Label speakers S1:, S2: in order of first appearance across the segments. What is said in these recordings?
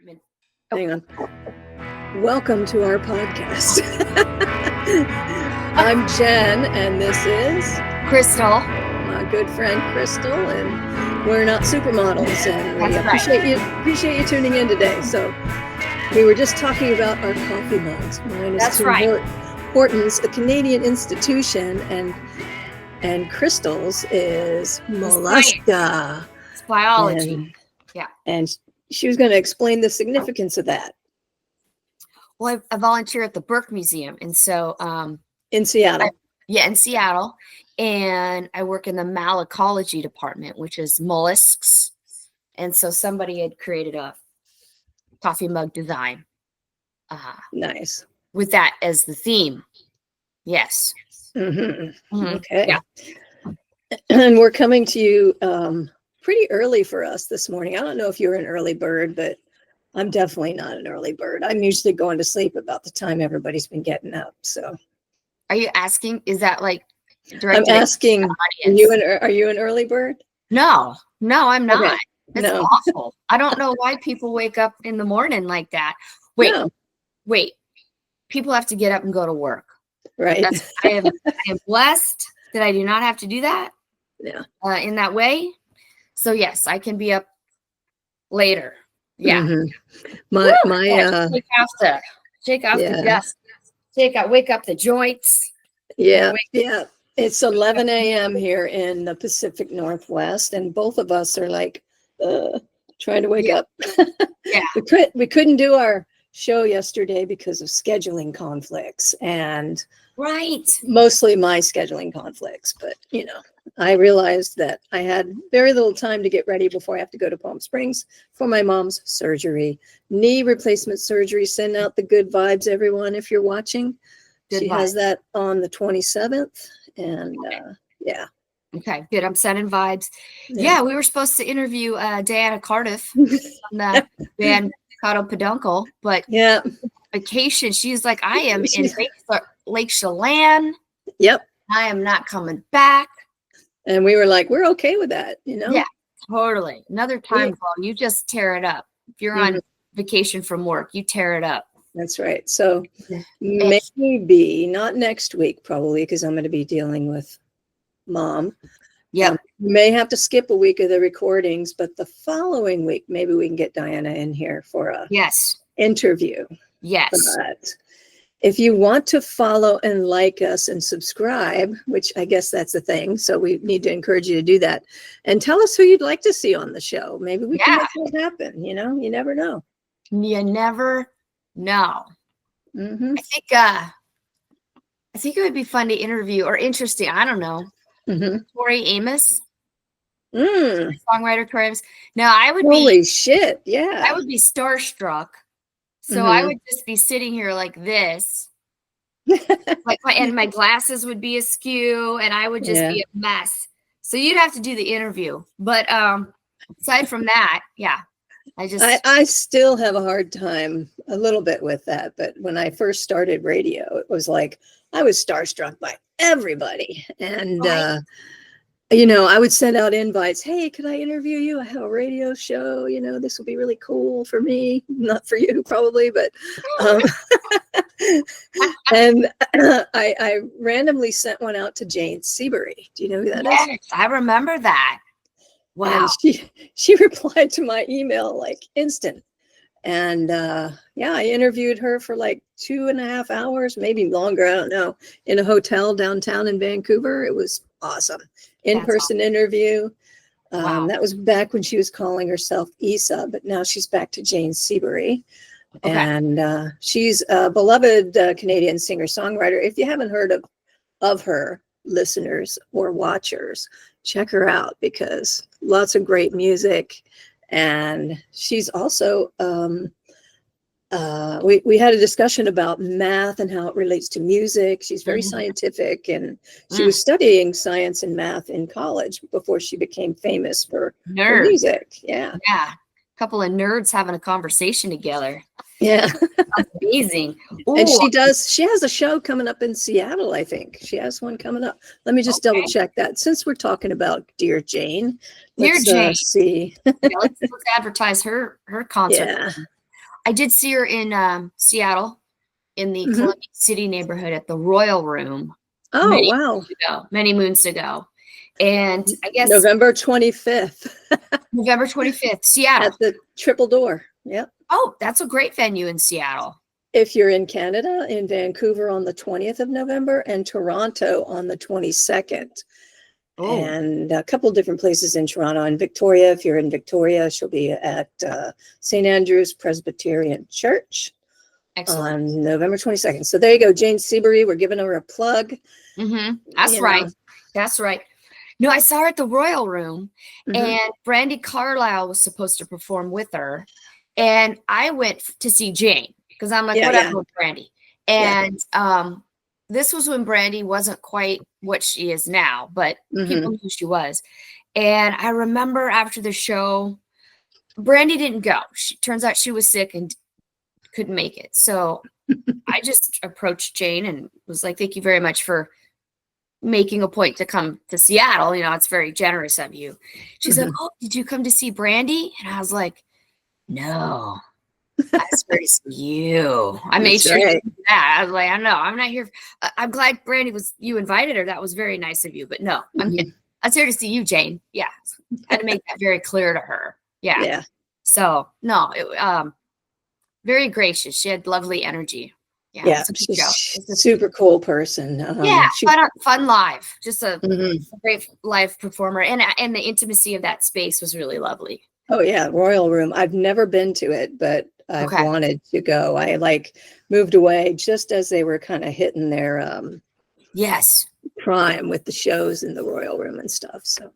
S1: equipment.
S2: Hang on. Welcome to our podcast. I'm Jen, and this is
S1: Crystal.
S2: my good friend Crystal, and we're not supermodels, and we appreciate you tuning in today. So we were just talking about our coffee mugs. Mine is Tim Hortons, a Canadian institution, and Crystal's is Mollusca.
S1: It's biology.
S2: And she was going to explain the significance of that.
S1: Well, I volunteer at the Burke Museum, and so
S2: in Seattle.
S1: In Seattle, and I work in the malacology department, which is mollusks. And so somebody had created a coffee mug design.
S2: Nice.
S1: With that as the theme. Yes.
S2: Mm-hmm. Mm-hmm. Okay. Yeah. And we're coming to you pretty early for us this morning. I don't know if you're an early bird, but I'm definitely not an early bird. I'm usually going to sleep about the time everybody's been getting up. So,
S1: are you asking? Is that like?
S2: I'm asking. Are you an early bird?
S1: No, I'm not.
S2: Okay.
S1: It's awful. I don't know why people wake up in the morning like that. Wait. People have to get up and go to work.
S2: Right.
S1: I am blessed that I do not have to do that.
S2: Yeah.
S1: In that way. So yes, I can be up later. Yeah.
S2: Mm-hmm.
S1: Shake off the dust. Wake up the joints.
S2: Yeah. Yeah. It's 11 a.m. here in the Pacific Northwest, and both of us are like trying to wake up.
S1: Yeah.
S2: We couldn't do our show yesterday because of scheduling conflicts, and mostly my scheduling conflicts, but I realized that I had very little time to get ready before I have to go to Palm Springs for my mom's surgery, knee replacement surgery. Send out the good vibes, everyone, if you're watching. She has that on the 27th, and yeah.
S1: Okay, good. I'm sending vibes. Yeah, we were supposed to interview Diana Cardiff from the band Cotto Peduncle, but vacation. She's like, I am in Lake Chelan.
S2: Yep.
S1: I am not coming back.
S2: And we were like, we're okay with that,
S1: Yeah, totally. Another time zone, you just tear it up. If you're on vacation from work, you tear it up.
S2: That's right. So maybe not next week, probably, because I'm going to be dealing with Mom.
S1: Yeah.
S2: May have to skip a week of the recordings, but the following week, maybe we can get Diana in here for a interview.
S1: Yes.
S2: But if you want to follow and like us and subscribe, which I guess that's the thing, so we need to encourage you to do that, and tell us who you'd like to see on the show. Maybe we can make it happen. You never know.
S1: You never know.
S2: Mm-hmm.
S1: I think it would be fun to interview, or interesting. I don't know.
S2: Mm-hmm.
S1: Tori Amos, songwriter Tori Amos. Now I would
S2: holy shit, yeah.
S1: I would be starstruck. So I would just be sitting here like this, and my glasses would be askew, and I would just be a mess. So you'd have to do the interview. But aside from that, I
S2: still have a hard time a little bit with that. But when I first started radio, it was like I was starstruck by everybody, and I would send out invites. Hey, could I interview you? I have a radio show. This will be really cool for me. Not for you, probably, but and I randomly sent one out to Jane Seabury. Do you know who that is?
S1: Yes, I remember that. Wow.
S2: And she replied to my email like instant. And I interviewed her for like 2.5 hours, maybe longer. I don't know, in a hotel downtown in Vancouver. It was awesome. In-person interview. That was back when she was calling herself Issa, but now she's back to Jane Seabury. Okay. And she's a beloved Canadian singer-songwriter. If you haven't heard of her, listeners or watchers, check her out, because lots of great music. And she's also we had a discussion about math and how it relates to music. She's very scientific, and she was studying science and math in college before she became famous for her music. Yeah.
S1: A couple of nerds having a conversation together.
S2: Yeah.
S1: Amazing. Ooh.
S2: And she has a show coming up in Seattle, I think. She has one coming up. Let me just double check that. Since we're talking about Dear Jane.
S1: Dear Jane.
S2: See.
S1: Let's advertise her concert.
S2: Yeah.
S1: I did see her in Seattle in the Columbia City neighborhood at the Royal Room.
S2: Oh, wow.
S1: Many moons ago. And I guess
S2: November 25th.
S1: November 25th, Seattle.
S2: At the Triple Door. Yep.
S1: Oh, that's a great venue in Seattle.
S2: If you're in Canada, in Vancouver on the 20th of November and Toronto on the 22nd. Oh. And a couple of different places in Toronto. And Victoria, if you're in Victoria, she'll be at St. Andrew's Presbyterian Church. Excellent. On November 22nd. So there you go, Jane Seabury. We're giving her a plug.
S1: That's right. That's right. No, I saw her at the Royal Room, and Brandi Carlile was supposed to perform with her. And I went to see Jane because I'm like, whatever with Brandi. And this was when Brandi wasn't quite what she is now, but people knew she was. And I remember after the show, Brandi didn't go. Turns out she was sick and couldn't make it. So I just approached Jane and was like, thank you very much for making a point to come to Seattle. It's very generous of you. She's like, oh, did you come to see Brandi? And I was like, no, I was here to see you. I made sure you did that. I was like, I know, I'm not here. I'm glad Brandi you invited her. That was very nice of you, but no, I was here to see you, Jane. Yeah. I had to make that very clear to her. Yeah. Yeah. So no, very gracious. She had lovely energy.
S2: Yeah, she's a super cool person.
S1: Fun live. Just a great live performer, and the intimacy of that space was really lovely.
S2: Oh yeah, Royal Room. I've never been to it, but I've wanted to go. I moved away just as they were kind of hitting their prime with the shows in the Royal Room and stuff. So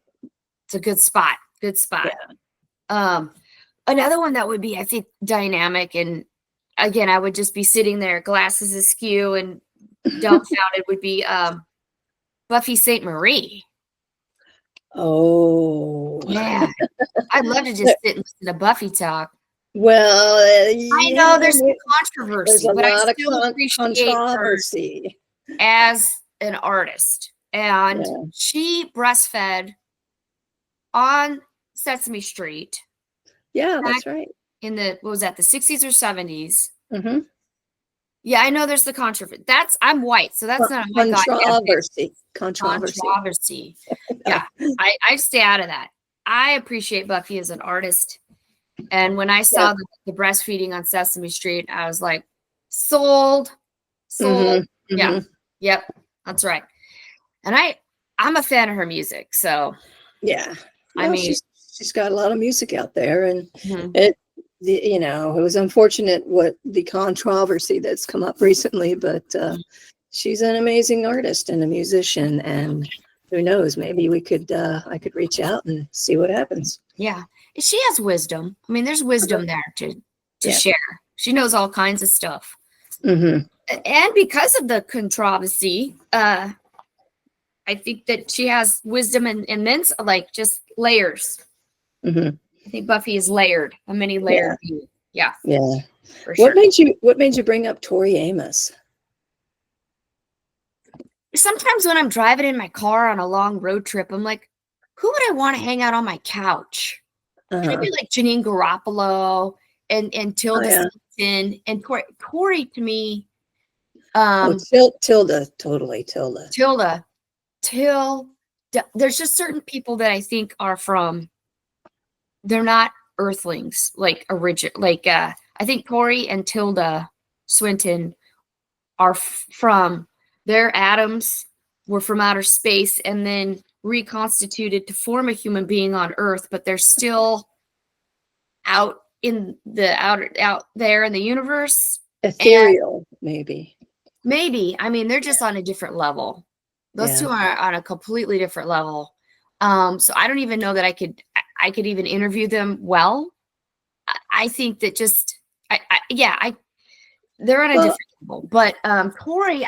S1: it's a good spot. Good spot. Yeah. Another one that would be, I think, dynamic, and again, I would just be sitting there, glasses askew and dumbfounded, would be Buffy St. Marie.
S2: Oh.
S1: Yeah. I'd love to just sit and listen to Buffy talk.
S2: Well,
S1: I know there's some controversy, but I still appreciate
S2: controversy
S1: her as an artist. And she breastfed on Sesame Street.
S2: Yeah, that's right.
S1: In the, what was that, the 60s or 70s? Yeah, I know there's the controversy. I'm white, so that's not
S2: controversy.
S1: Controversy. Yeah, I stay out of that. I appreciate Buffy as an artist, and when I saw the breastfeeding on Sesame Street, I was like, sold. Yeah, yep, that's right. And I'm a fan of her music, so
S2: yeah. I mean, she's got a lot of music out there, and it was unfortunate what the controversy that's come up recently, but she's an amazing artist and a musician, and who knows, maybe I could reach out and see what happens.
S1: Yeah. She has wisdom. I mean, there's wisdom there to share. She knows all kinds of stuff. And because of the controversy, I think that she has wisdom and immense, just layers. I think Buffy is layered, a many layered view. Yeah.
S2: Yeah. For sure. What made you bring up Tori Amos?
S1: Sometimes when I'm driving in my car on a long road trip, I'm like, who would I want to hang out on my couch? Maybe like Janine Garoppolo and Tilda Swinton and Tori to me.
S2: Tilda, totally
S1: Tilda. There's just certain people that I think are they're not earthlings, I think Tori and Tilda Swinton are their atoms were from outer space and then reconstituted to form a human being on Earth, but they're still out there in the universe.
S2: Ethereal, maybe.
S1: I mean, they're just on a different level. Those two are on a completely different level. So I don't even know that I could even interview them well. I think that they're on a different level. But Tori,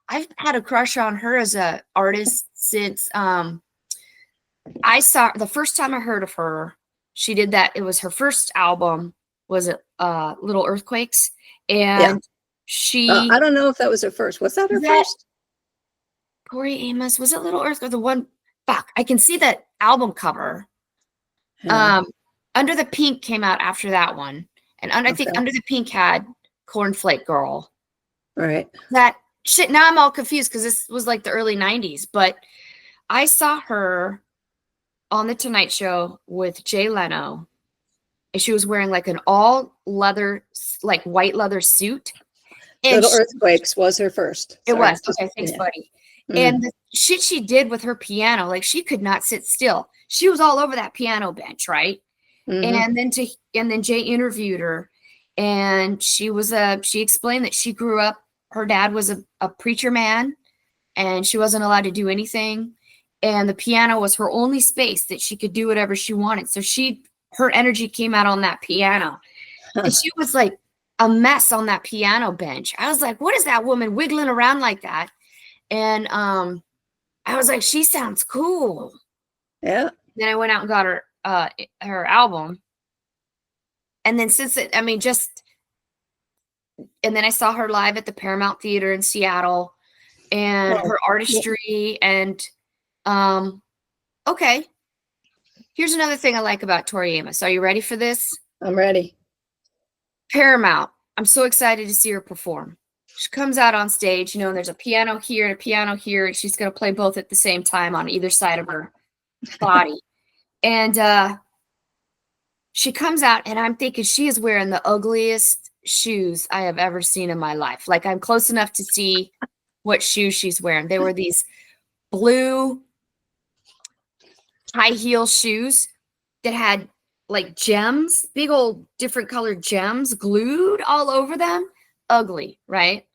S1: I've had a crush on her as a artist since I saw the first time I heard of her. She did that. It was her first album. Was it Little Earthquakes? And
S2: I don't know if that was her first. Was that her first?
S1: Tori Amos. Was it Little Earthquake? The one. Fuck, I can see that album cover. Under the Pink came out after that one, And I think Under the Pink had Cornflake Girl.
S2: Right.
S1: That shit. Now I'm all confused because this was like the early 90s. But I saw her on The Tonight Show with Jay Leno. And she was wearing like an all leather, like white leather suit. And
S2: Little Earthquakes was her first.
S1: It was. Okay, thanks, buddy.
S2: Mm.
S1: And the shit she did with her piano, like she could not sit still. She was all over that piano bench, right? And then Jay interviewed her, and she explained that she grew up, her dad was a preacher man, and she wasn't allowed to do anything. And the piano was her only space that she could do whatever she wanted. So her energy came out on that piano. And she was like a mess on that piano bench. I was like, what is that woman wiggling around like that? And I was like, she sounds cool.
S2: Yeah.
S1: Then I went out and got her album. And then and then I saw her live at the Paramount Theater in Seattle, and her artistry. And okay, here's another thing I like about Tori Amos. Are you ready for this?
S2: I'm ready.
S1: Paramount. I'm so excited to see her perform. She comes out on stage, and there's a piano here and a piano here, and she's going to play both at the same time on either side of her body. And she comes out, and I'm thinking she is wearing the ugliest shoes I have ever seen in my life. Like, I'm close enough to see what shoes she's wearing. They were these blue high heel shoes that had like gems, big old different colored gems glued all over them. Ugly, right?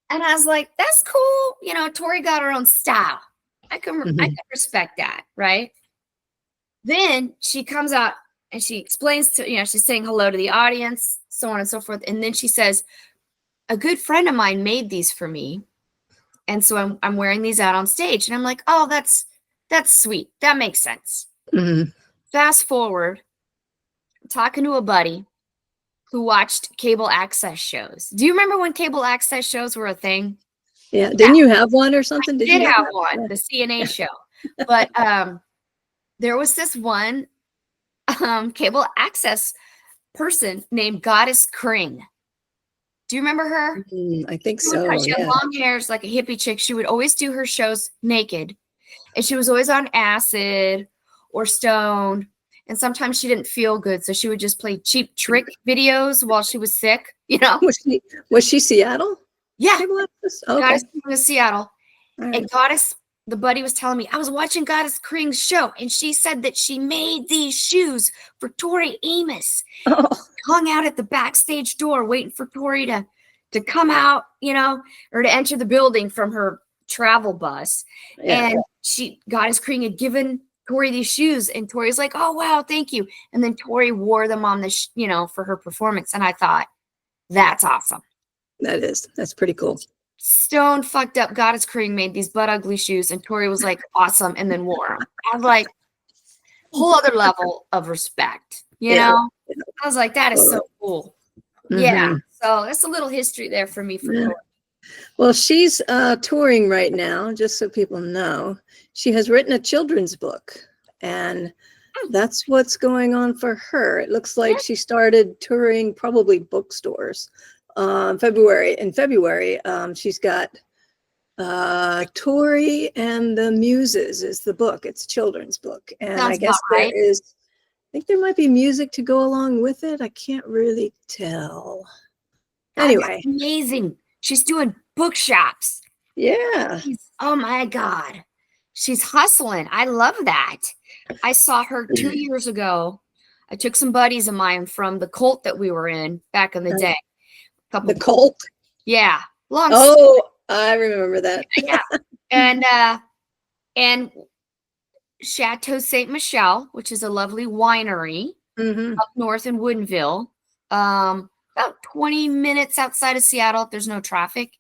S1: And I was like, that's cool. Tori got her own style. I can respect that, right? Then she comes out and she explains she's saying hello to the audience, so on and so forth. And then she says, a good friend of mine made these for me. And so I'm wearing these out on stage. And I'm like, oh, that's sweet. That makes sense. Fast forward, I'm talking to a buddy who watched cable access shows. Do you remember when cable access shows were a thing?
S2: Yeah. Didn't you have one or something?
S1: Did you have one? The CNA show. But there was this one cable access person named Goddess Kring. Do you remember her?
S2: I think so.
S1: She had long hair, like a hippie chick. She would always do her shows naked. And she was always on acid or stoned. And sometimes she didn't feel good. So she would just play Cheap Trick videos while she was sick.
S2: Was she Seattle?
S1: Yeah.
S2: Okay.
S1: Goddess was Seattle.
S2: Right.
S1: And Goddess, the buddy was telling me, I was watching Goddess Kring's show, and she said that she made these shoes for Tori Amos.
S2: Oh.
S1: Hung out at the backstage door waiting for Tori to come out, or to enter the building from her travel bus. Yeah. And Goddess Kring had given Tori these shoes, and Tori's like, oh, wow, thank you. And then Tori wore them on the, for her performance. And I thought, that's awesome.
S2: That's pretty cool.
S1: Stone fucked up Goddess Kring made these butt ugly shoes, and Tori was like, awesome, and then wore them. I was like, whole other level of respect, you know? I was like, that is so cool. Yeah. So that's a little history there for me for Tori.
S2: Well, she's touring right now, just so people know. She has written a children's book, and that's what's going on for her. It looks like she started touring probably bookstores in February. She's got Tori and the Muses is the book. It's a children's book. And I guess I think there might be music to go along with it. I can't really tell. Anyway.
S1: Amazing. She's doing bookshops.
S2: Yeah.
S1: Oh my God. She's hustling. I love that. I saw her 2 years ago. I took some buddies of mine from the cult that we were in back in the day.
S2: The cult?
S1: Yeah.
S2: I remember that.
S1: Yeah. And Chateau Ste. Michelle, which is a lovely winery up north in Woodinville, about 20 minutes outside of Seattle if there's no traffic.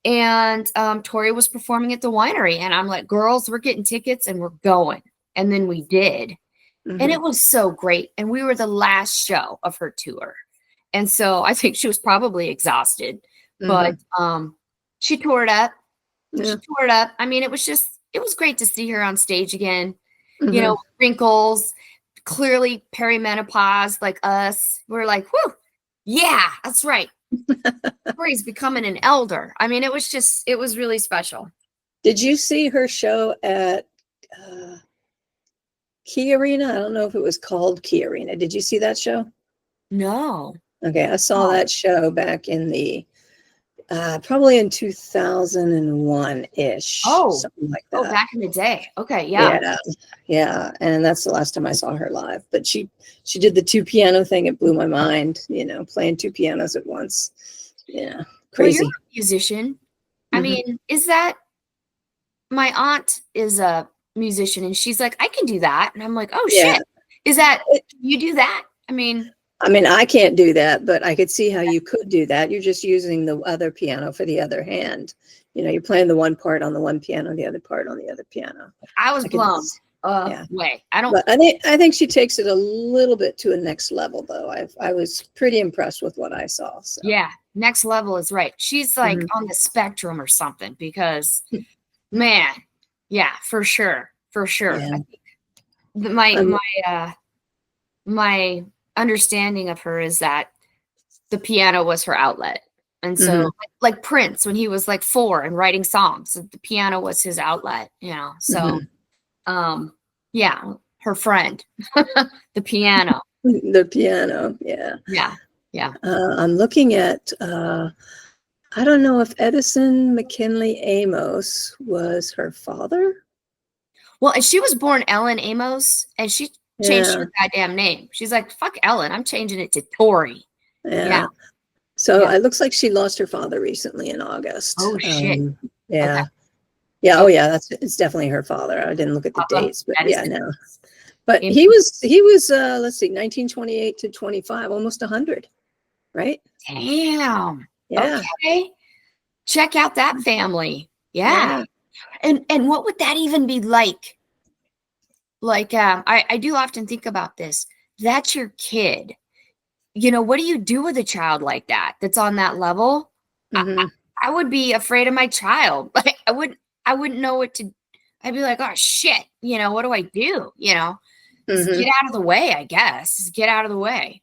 S1: And Tori was performing at the winery. And I'm like, girls, we're getting tickets and we're going. And then we did. And it was so great. And we were the last show of her tour. And so I think she was probably exhausted. But she tore it up. She tore it up. I mean, it was great to see her on stage again. Wrinkles, clearly perimenopause like us. We're like, whoo, yeah, that's right. Corey's becoming an elder. I mean, it was really special.
S2: Did you see her show at Key Arena? I don't know if it was called Key Arena. Did you see that show?
S1: No.
S2: Okay, I saw that show back in the probably in 2001-ish. Something like that.
S1: Oh, back in the day. Okay, yeah.
S2: Yeah. And that's the last time I saw her live. But she did the 2 piano thing. It blew my mind, playing 2 pianos at once. Yeah, crazy.
S1: Well, you're a musician. I mean, is that, my aunt is a musician and she's like, I can do that. And I'm like, oh shit. Is that, you do that? I mean,
S2: I can't do that, but I could see how you could do that. You're just using the other piano for the other hand. You're playing the one part on the one piano, the other part on the other piano.
S1: I was blown away.
S2: But I think she takes it a little bit to a next level, though. I was pretty impressed with what I saw. So.
S1: Yeah, next level is right. She's like on the spectrum or something because, man, yeah, for sure. Yeah. My understanding of her is that the piano was her outlet. And so like Prince, when he was like 4 and writing songs, the piano was his outlet, so yeah, her friend, the piano. Yeah.
S2: I'm looking at I don't know if Edison McKinley Amos was her father.
S1: Well, and she was born Ellen Amos, and she changed her goddamn name. She's like, fuck Ellen, I'm changing it to Tori.
S2: Yeah. So it looks like she lost her father recently in August.
S1: Oh shit.
S2: Yeah. Okay. Yeah. Oh yeah. It's definitely her father. I didn't look at the dates, but no. But he was let's see, 1928 to 25, almost 100, right?
S1: Damn. Yeah. Okay. Check out that family. Yeah. And what would that even be like? Like, I do often think about this. That's your kid. What do you do with a child like that that's on that level? I would be afraid of my child. Like, I wouldn't know what to. I'd be like, oh shit, what do I do? Just get out of the way, I guess. Just get out of the way.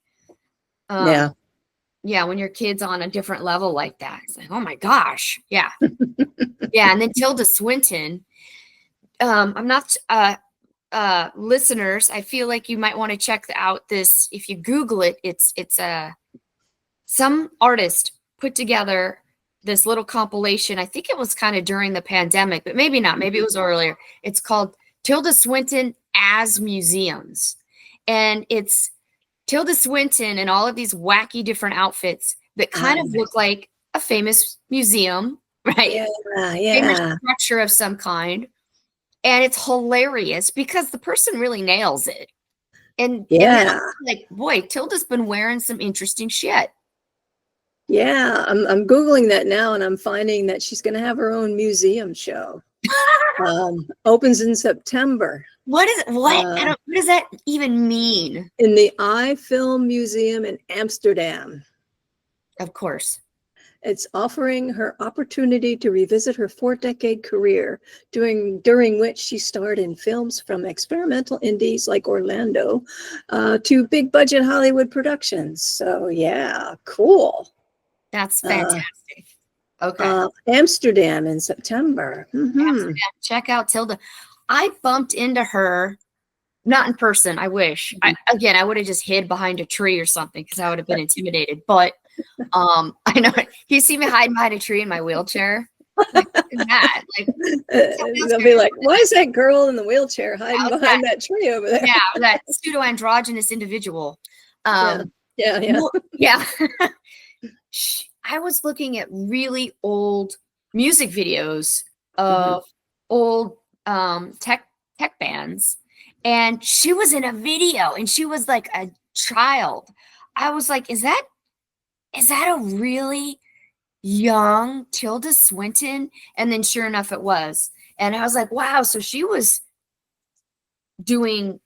S1: Yeah, when your kid's on a different level like that, it's like, oh my gosh, yeah. Yeah, and then Tilda Swinton. I'm not listeners, I feel like you might want to check out this. If you Google it, it's some artist put together this little compilation. I think it was kind of during the pandemic, but maybe not. Maybe it was earlier. It's called Tilda Swinton as Museums. And it's Tilda Swinton in all of these wacky different outfits that kind of look like a famous museum, right? Famous structure of some kind. And it's hilarious because the person really nails it. And like, boy, Tilda's been wearing some interesting shit.
S2: Yeah, I'm Googling that now, and I'm finding that she's going to have her own museum show. Opens in September.
S1: What does that even mean?
S2: In the I Film Museum in Amsterdam.
S1: Of course.
S2: It's offering her opportunity to revisit her 4-decade career, during which she starred in films from experimental indies like Orlando to big budget Hollywood productions. So yeah, cool.
S1: That's fantastic. Okay.
S2: Amsterdam in September.
S1: Amsterdam. Check out Tilda. I bumped into her, not in person. I wish. I would have just hid behind a tree or something because I would have been intimidated. But I know you see me hiding behind a tree in my wheelchair. Like,
S2: they'll be like, why is that girl in the wheelchair hiding behind that tree over there?
S1: Yeah, that pseudo-androgynous individual.
S2: Yeah.
S1: Well, yeah. I was looking at really old music videos of old tech bands, and she was in a video, and she was like a child. I was like, is that a really young Tilda Swinton? And then sure enough, it was. And I was like, wow. So she was doing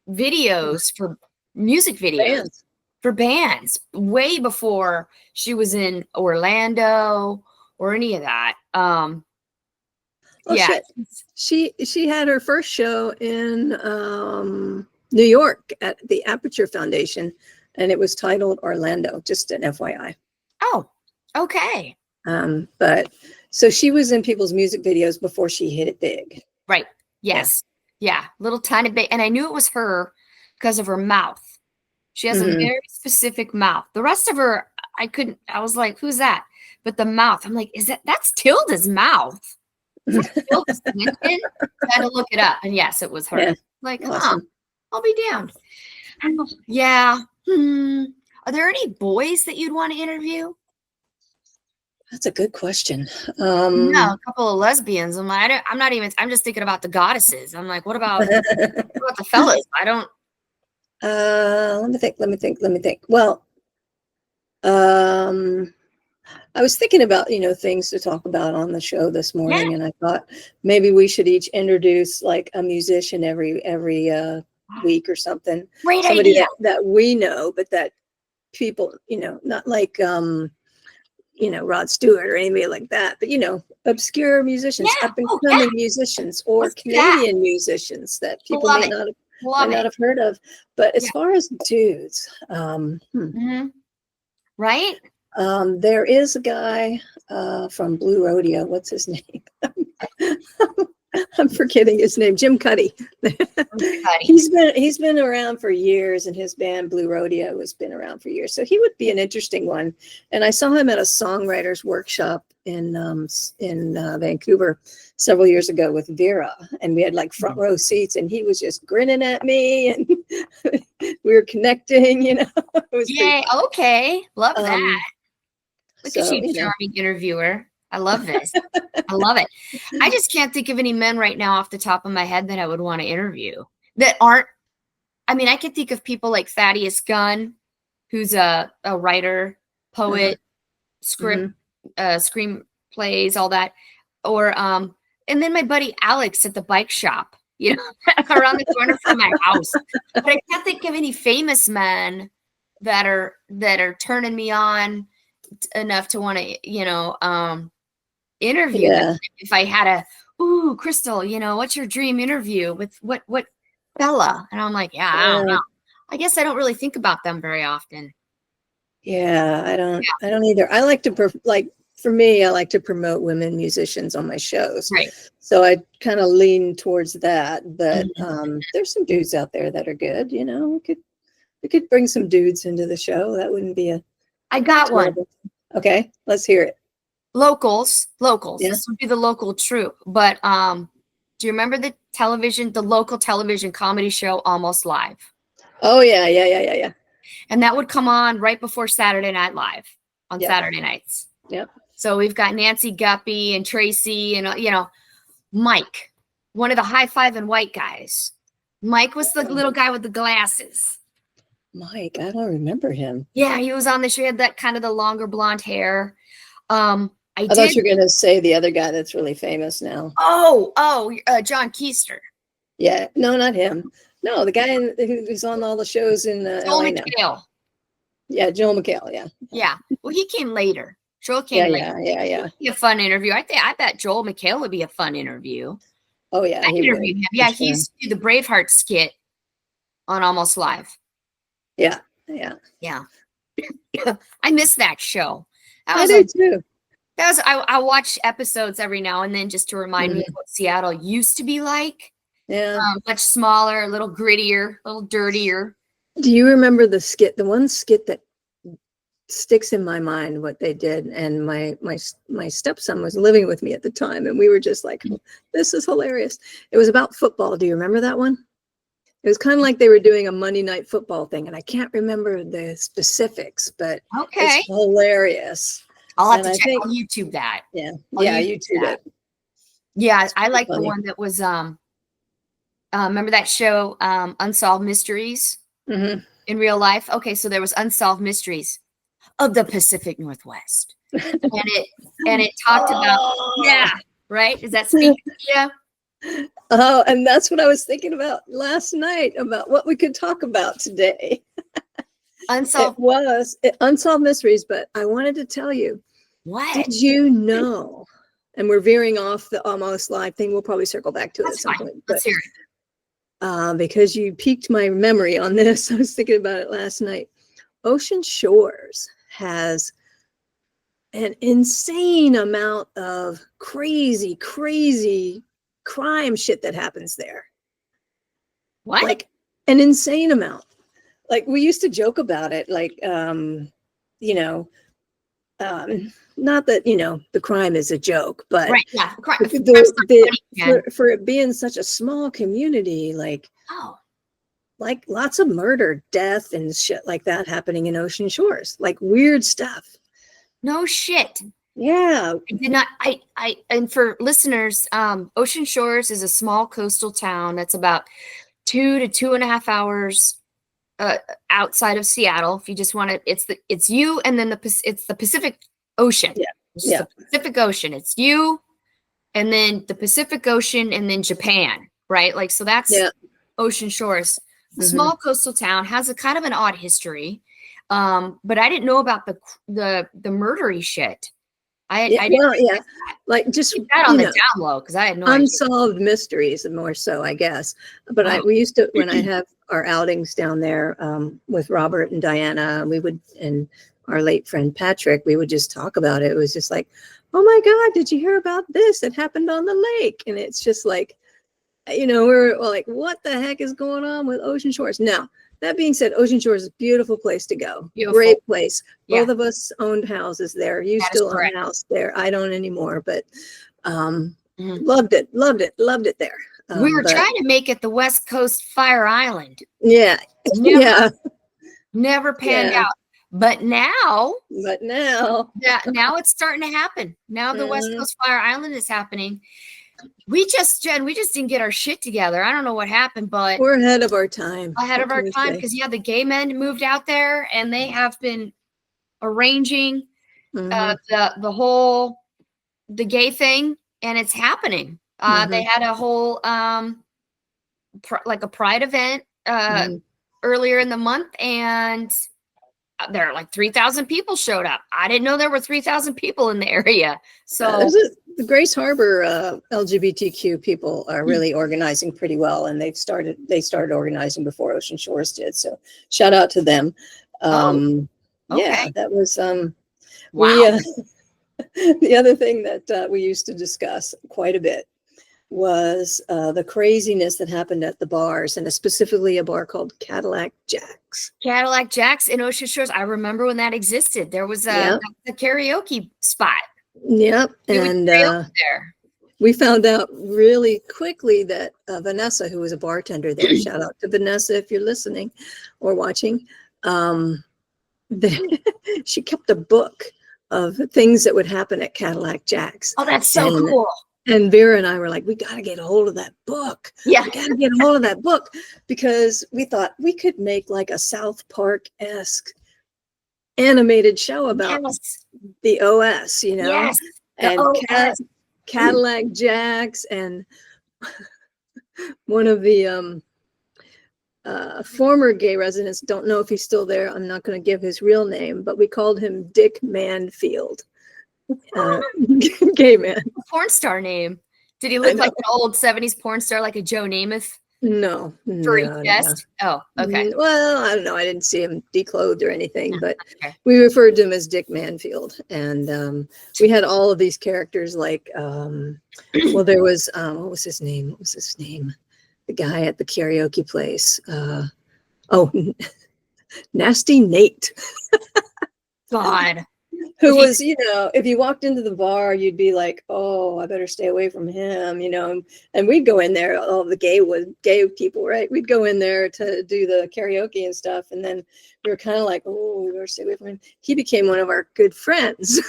S1: videos for music videos for bands way before she was in Orlando or any of that.
S2: She had her first show in New York at the Aperture Foundation, and it was titled Orlando, just an FYI.
S1: Oh, okay.
S2: But so she was in people's music videos before she hit it big.
S1: Right. Yes. Yeah. Little tiny bit. And I knew it was her because of her mouth. She has a very specific mouth. The rest of her, I was like, who's that? But the mouth, I'm like, that's Tilda's mouth. Tilda Swinton? I had to look it up. And yes, it was her.
S2: Yeah.
S1: Like,
S2: Awesome.
S1: I'll be damned. Yeah. Are there any boys that you'd want to interview?
S2: That's a good question.
S1: No, a couple of lesbians. I'm just thinking about the goddesses. I'm like, what about the fellas?
S2: Let me think. Well, I was thinking about, things to talk about on the show this morning, and I thought maybe we should each introduce like a musician every week or something.
S1: Great
S2: Somebody
S1: idea.
S2: that we know, but that people, not like Rod Stewart or anybody like that, but obscure musicians, up and coming musicians, or Canadian musicians that people may not have heard of. But as far as dudes,
S1: right?
S2: There is a guy from Blue Rodeo. What's his name? I'm forgetting his name. Jim Cuddy. He's been around for years, and his band Blue Rodeo has been around for years. So he would be an interesting one. And I saw him at a songwriters workshop in Vancouver several years ago with Vera, and we had like front row seats, and he was just grinning at me, and we were connecting. It was
S1: Yay! Okay, love that. Look at you, charming interviewer. I love this. I love it. I just can't think of any men right now off the top of my head that I would want to interview that aren't. I mean, I could think of people like Thaddeus Gunn, who's a writer, poet, screenplays, all that. Or and then my buddy Alex at the bike shop, around the corner from my house. But I can't think of any famous men that are turning me on enough to want to, interview them. If I had Crystal, what's your dream interview with what fella? And I'm like, I don't know. I guess I don't really think about them very often.
S2: Yeah, I don't either. I like to for me, I like to promote women musicians on my shows.
S1: Right.
S2: So I kind of lean towards that. But there's some dudes out there that are good. We could bring some dudes into the show. That wouldn't be
S1: I got one.
S2: Okay, let's hear it.
S1: Locals.
S2: Yeah.
S1: This would be the local troupe. But do you remember the local television comedy show Almost Live?
S2: Oh yeah.
S1: And that would come on right before Saturday Night Live on Saturday nights.
S2: Yep.
S1: So we've got Nancy Guppy and Tracy and Mike, one of the high-fiving white guys. Mike was the little guy with the glasses.
S2: Mike, I don't remember him.
S1: Yeah, he was on the show. He had that kind of the longer blonde hair.
S2: I thought you were going to say the other guy that's really famous now.
S1: John Keister.
S2: Yeah, no, not him. No, the guy who's on all the shows in
S1: Joel
S2: LA
S1: McHale.
S2: now. Yeah, Joel McHale. Yeah.
S1: Yeah. Well, he came later. Joel came later.
S2: Yeah.
S1: Be a fun interview. I bet Joel McHale would be a fun interview.
S2: Oh yeah,
S1: I interviewed him. Yeah, he used to do the Braveheart skit on Almost Live.
S2: Yeah.
S1: I miss that show.
S2: I do too.
S1: I watch episodes every now and then just to remind me of what Seattle used to be like.
S2: Yeah.
S1: Much smaller, a little grittier, a little dirtier.
S2: Do you remember the one skit that sticks in my mind, what they did? And my stepson was living with me at the time, and we were just like, this is hilarious. It was about football. Do you remember that one? It was kind of like they were doing a Monday Night Football thing, and I can't remember the specifics, but it's hilarious.
S1: I'll have to check. I'll YouTube that.
S2: Yeah, YouTube it.
S1: Yeah, I like the one that was remember that show Unsolved Mysteries in real life? Okay, so there was Unsolved Mysteries of the Pacific Northwest, and it talked about right? Does that speak to you?
S2: Oh, and that's what I was thinking about last night, about what we could talk about today. Unsolved Mysteries, but I wanted to tell you.
S1: What?
S2: Did you know? And we're veering off the Almost Live thing. We'll probably circle back to it at some point.
S1: Let's hear
S2: because you piqued my memory on this. I was thinking about it last night. Ocean Shores has an insane amount of crazy crime shit that happens there.
S1: What?
S2: Like an insane amount. Like we used to joke about it, like, you know, not that, you know, the crime is a joke, but
S1: right, yeah,
S2: for it being such a small community, like,
S1: oh,
S2: like lots of murder, death, and shit like that happening in Ocean Shores, like weird stuff.
S1: no shit.
S2: Yeah.
S1: I did not. And for listeners, Ocean Shores is a small coastal town that's about 2 to 2.5 hours outside of Seattle. If you just want to, it's you, and then it's the Pacific Ocean.
S2: Yeah.
S1: It's the Pacific Ocean. It's you, and then the Pacific Ocean, and then Japan. Right, like so. That's Ocean Shores. A small coastal town, has a kind of an odd history, but I didn't know about the murdery shit. I didn't
S2: like just
S1: that on the down low, because I had no
S2: unsolved mysteries, more so, I guess. But we used to, when I have our outings down there with Robert and Diana, we would, and our late friend Patrick, we would just talk about it. It was just like, oh my God, did you hear about this that happened on the lake? And it's just like, you know, we're like, what the heck is going on with Ocean Shores? Now, that being said, Ocean Shores is a beautiful place to go. Beautiful. Great place. Both of us owned houses there. You still own a house there. I don't anymore, but loved it there.
S1: We were trying to make it the West Coast Fire Island.
S2: Yeah.
S1: Never panned out. But now now it's starting to happen. Now the West Coast Fire Island is happening. We just didn't get our shit together. I don't know what happened, but
S2: we're ahead of our time.
S1: Because the gay men moved out there, and they have been arranging the gay thing, and it's happening. They had a whole like a pride event earlier in the month, and there are like 3,000 people showed up. I didn't know there were 3,000 people in the area. So
S2: the Grace Harbor LGBTQ people are really organizing pretty well, and they started organizing before Ocean Shores did. So shout out to them. Yeah, that was wow. The other thing that we used to discuss quite a bit was the craziness that happened at the bars, and specifically a bar called Cadillac Jack's.
S1: Cadillac Jack's in Ocean Shores. I remember when that existed. There was a karaoke spot.
S2: Yep. And we found out really quickly that Vanessa, who was a bartender there, shout out to Vanessa if you're listening or watching, she kept a book of things that would happen at Cadillac Jack's.
S1: Oh, that's so cool.
S2: And Vera and I were like, we got to get a hold of that book.
S1: Yeah.
S2: We got to get a hold of that book, because we thought we could make like a South Park-esque animated show about the OS, you know?
S1: Yes.
S2: And Cadillac Jack's, and one of the former gay residents, don't know if he's still there. I'm not going to give his real name, but we called him Dick Manfield. Gay man.
S1: Porn star name. Did he look like an old 70s porn star, like a Joe Namath?
S2: No.
S1: Furry chest? Oh, okay.
S2: Well, I don't know. I didn't see him declothed or anything, but we referred to him as Dick Manfield. And we had all of these characters, like, well, there was, what was his name? The guy at the karaoke place. Nasty Nate.
S1: God.
S2: Who was, you know, if you walked into the bar, you'd be like, oh, I better stay away from him, you know. And we'd go in there, all the gay people, right? We'd go in there to do the karaoke and stuff. And then we were kind of like, oh, we better stay away from him. He became one of our good friends.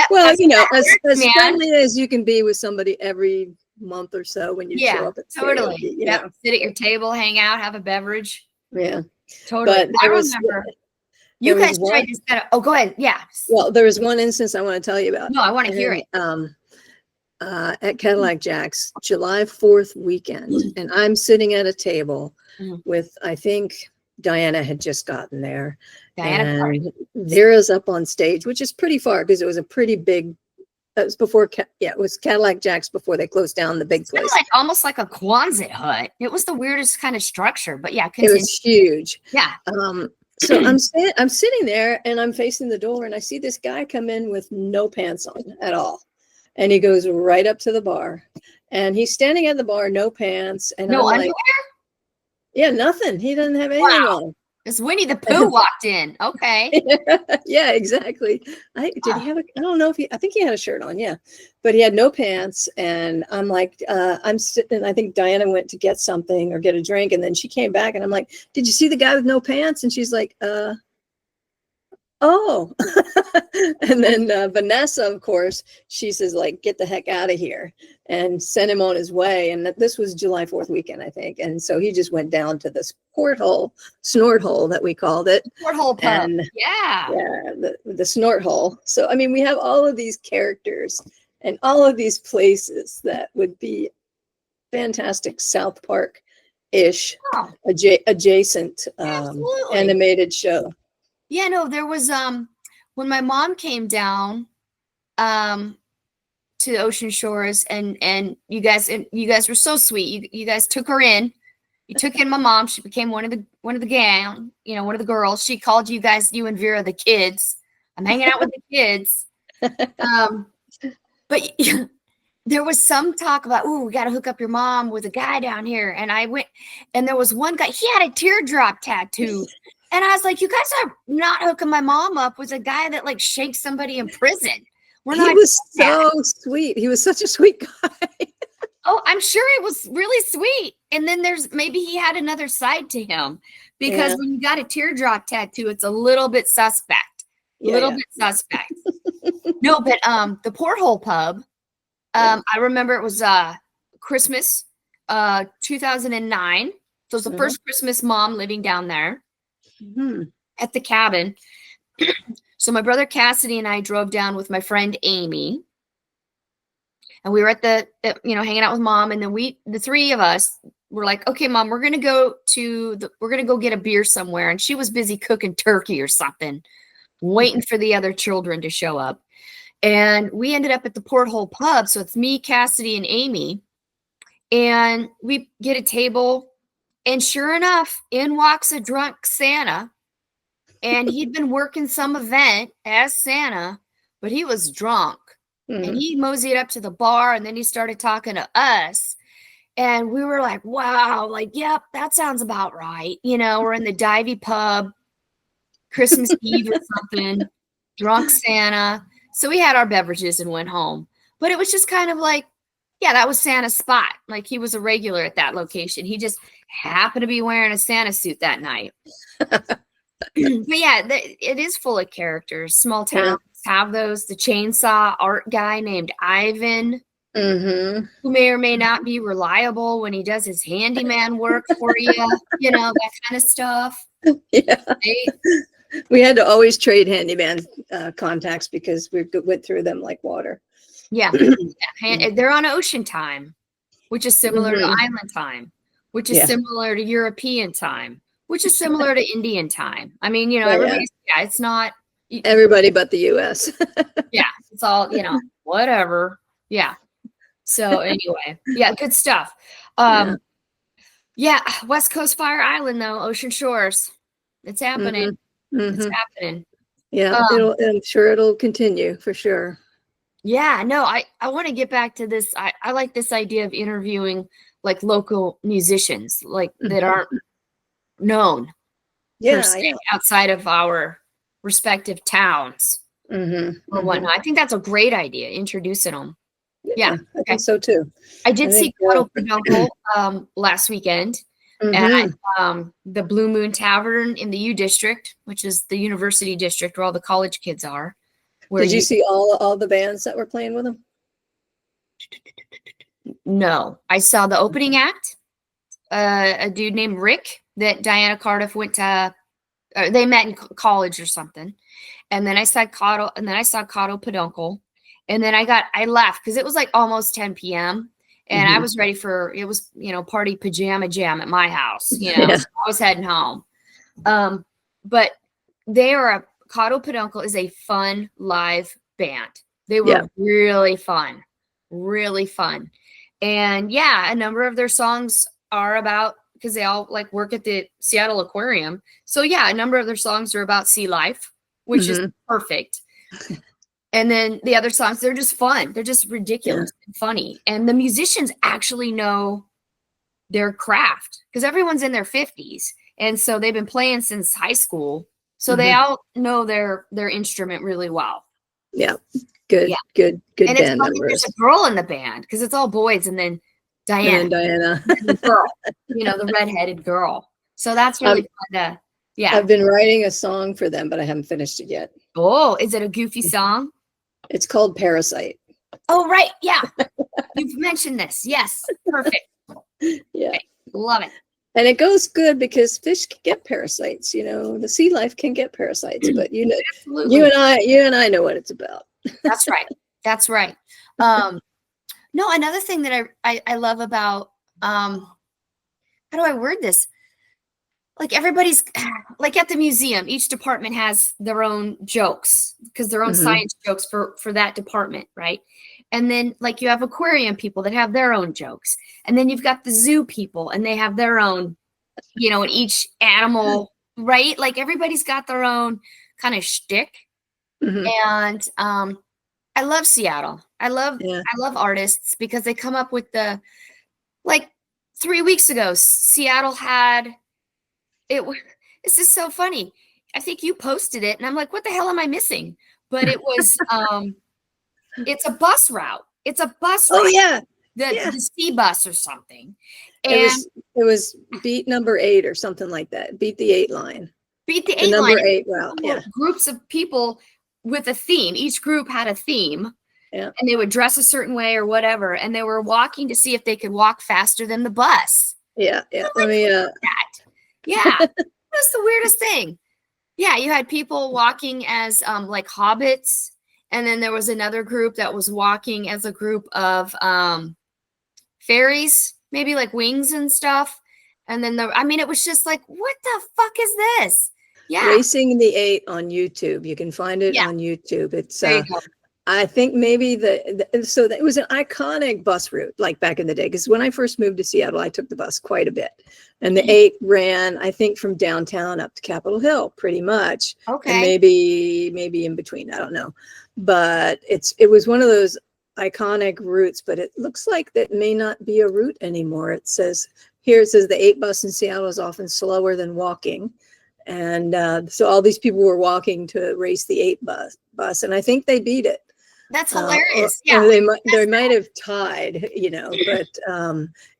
S2: Well, you know, as friendly as you can be with somebody every month or so when you show up at
S1: totally.
S2: karaoke,
S1: Yeah, sit at your table, hang out, have a beverage.
S2: Yeah.
S1: Totally. But I remember. You guys tried to set up. Oh, go ahead. Yeah.
S2: Well, there was one instance I want to tell you about.
S1: No, I want to hear it.
S2: At Cadillac Jack's, July 4th weekend, and I'm sitting at a table with, I think Diana had just gotten there. And Vera's up on stage, which is pretty far because it was a pretty big That was before, it was Cadillac Jack's before they closed down the big place.
S1: Like almost like a Quonset hut. It was the weirdest kind of structure, but yeah,
S2: continue. It was huge.
S1: Yeah.
S2: So I'm sitting there and I'm facing the door and I see this guy come in with no pants on at all. And he goes right up to the bar and he's standing at the bar, no pants. And
S1: no
S2: I'm
S1: underwear?
S2: like, yeah, nothing. He doesn't have anything on.
S1: It's Winnie the Pooh walked in. Okay.
S2: Yeah, exactly. He have I don't know if I think he had a shirt on. Yeah, but he had no pants. And I'm like, I'm sitting. I think Diana went to get something or get a drink, and then she came back, and I'm like, did you see the guy with no pants? And she's like, oh. And then Vanessa, of course, she says, like, get the heck out of here and send him on his way. And this was July 4th weekend, I think. And so he just went down to this snort hole that we called it.
S1: Porthole pub. And,
S2: yeah, the snort hole. So, I mean, we have all of these characters and all of these places that would be fantastic South Park-ish, adjacent animated show.
S1: Yeah, no, there was when my mom came down to the Ocean Shores and you guys were so sweet. You guys took her in. You took in my mom. She became one of the gang, one of the girls. She called you guys, you and Vera, the kids. I'm hanging out with the kids. But there was some talk about, we got to hook up your mom with a guy down here. And I went, and there was one guy, he had a teardrop tattoo. And I was like, you guys are not hooking my mom up with a guy that like shakes somebody in prison.
S2: He was so sweet. He was such a sweet guy.
S1: Oh, I'm sure it was really sweet. And then maybe he had another side to him because when you got a teardrop tattoo, it's a little bit suspect. Bit suspect. No, but the Porthole Pub, I remember it was Christmas 2009. So it was the first Christmas mom living down there. At the cabin. So my brother Cassidy and I drove down with my friend Amy, and we were at hanging out with mom. And then the three of us were like, okay, mom, we're gonna go get a beer somewhere. And she was busy cooking turkey or something, waiting for the other children to show up. And we ended up at the Porthole Pub. So it's me, Cassidy, and Amy, and we get a table. And sure enough, in walks a drunk Santa. And he'd been working some event as Santa, but he was drunk. And he moseyed up to the bar, and then he started talking to us. And we were like, wow, like, yep, that sounds about right. We're in the Divey Pub, Christmas Eve or something, drunk Santa. So we had our beverages and went home. But it was just kind of like, yeah, that was Santa's spot. Like, he was a regular at that location. He just happened to be wearing a Santa suit that night. But yeah, it is full of characters. Small towns have those. The chainsaw art guy named Ivan, who may or may not be reliable when he does his handyman work for you, that kind of stuff.
S2: Yeah.
S1: Right?
S2: We had to always trade handyman contacts because we went through them like water.
S1: Yeah. They're on ocean time, which is similar to island time, which is similar to European time, which is similar to Indian time. I mean, everybody's, it's not.
S2: Everybody but the U.S.
S1: Yeah, it's all, whatever. Yeah. So anyway, good stuff. West Coast Fire Island, though, Ocean Shores. It's happening. It's happening.
S2: Yeah, I'm sure it'll continue for sure.
S1: Yeah, no, I want to get back to this. I like this idea of interviewing like local musicians, like that aren't known outside of our respective towns or whatnot. I think that's a great idea, introducing them. Yeah,
S2: I think so too.
S1: I did see Cotto Peduncle last weekend at the Blue Moon Tavern in the U District, which is the university district where all the college kids are.
S2: Did you see all the bands that were playing with them?
S1: No, I saw the opening act, a dude named Rick that Diana Cardiff went to. They met in college or something, and then I saw Cotto Peduncle, and then I left because it was like almost 10 p.m. and I was ready for it was party pajama jam at my house. So I was heading home, but Cotto Peduncle is a fun live band. They were really fun, really fun. And yeah, a number of their songs are about, because they all like work at the Seattle Aquarium. So yeah, a number of their songs are about sea life, which is perfect. And then the other songs, they're just fun. They're just ridiculous and funny. And the musicians actually know their craft because everyone's in their 50s. And so they've been playing since high school. So they all know their instrument really well.
S2: Yeah. Good,
S1: yeah.
S2: good
S1: And it's
S2: band
S1: fun that
S2: members.
S1: there's a girl in the band because it's all boys and then Diana.
S2: And Diana.
S1: The girl, the redheaded girl. So that's really fun to,
S2: I've been writing a song for them, but I haven't finished it yet.
S1: Oh, is it a goofy song?
S2: It's called Parasite.
S1: Oh, right. Yeah. You've mentioned this. Yes. Perfect.
S2: Yeah.
S1: Okay. Love it.
S2: And it goes good because fish can get parasites, the sea life can get parasites, but
S1: Absolutely.
S2: you and I know what it's about.
S1: That's right. That's right. No, another thing that I love about, how do I word this? Like everybody's like at the museum, each department has their own jokes because their own science jokes for that department. Right. And then like you have aquarium people that have their own jokes. And then you've got the zoo people and they have their own, and each animal, right? Like everybody's got their own kind of shtick. And I love Seattle. I love artists because they come up with like 3 weeks ago, Seattle had this is so funny. I think you posted it and I'm like, what the hell am I missing? But it was, it's a bus route. It's a bus route.
S2: Oh yeah.
S1: The C bus or something. And
S2: it was beat number 8 or something like that. Beat the 8 line.
S1: Beat the 8
S2: line.
S1: Number
S2: 8 route. Yeah.
S1: Groups of people with a theme. Each group had a theme.
S2: Yeah.
S1: And they would dress a certain way or whatever. And they were walking to see if they could walk faster than the bus.
S2: Yeah. Yeah.
S1: Let me that. Yeah. That's the weirdest thing. Yeah. You had people walking as like hobbits. And then there was another group that was walking as a group of fairies, maybe like wings and stuff. And then it was just like, what the fuck is this? Yeah.
S2: Racing the 8 on YouTube. You can find it on YouTube. It's I think maybe so it was an iconic bus route like back in the day. Because when I first moved to Seattle, I took the bus quite a bit. And the 8 ran, I think, from downtown up to Capitol Hill, pretty much.
S1: Okay.
S2: And maybe in between. I don't know. But it was one of those iconic routes, but it looks like that may not be a route anymore. It says the 8 bus in Seattle is often slower than walking. And so all these people were walking to race the 8 bus. And I think they beat it.
S1: That's hilarious.
S2: Or they might have tied, but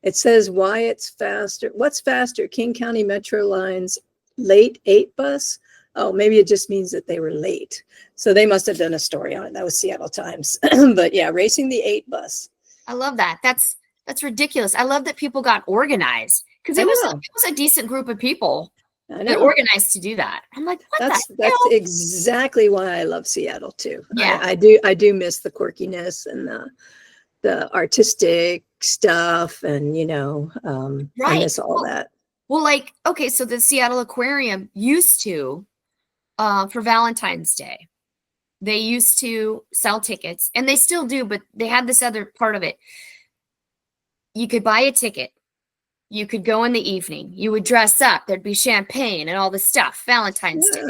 S2: it says why it's faster. What's faster? King County Metro Line's late 8 bus. Oh, maybe it just means that they were late. So they must have done a story on it. That was Seattle Times. But yeah, racing the 8 bus.
S1: I love that. That's ridiculous. I love that people got organized because it was a decent group of people that organized to do that. I'm like, that's
S2: exactly why I love Seattle too.
S1: Yeah,
S2: I do miss the quirkiness and the artistic stuff, and I miss all that.
S1: Well, like, okay, so the Seattle Aquarium used to, for Valentine's Day, they used to sell tickets, and they still do, but they had this other part of it. You could buy a ticket. You could go in the evening. You would dress up. There'd be champagne and all this stuff, Valentine's Day.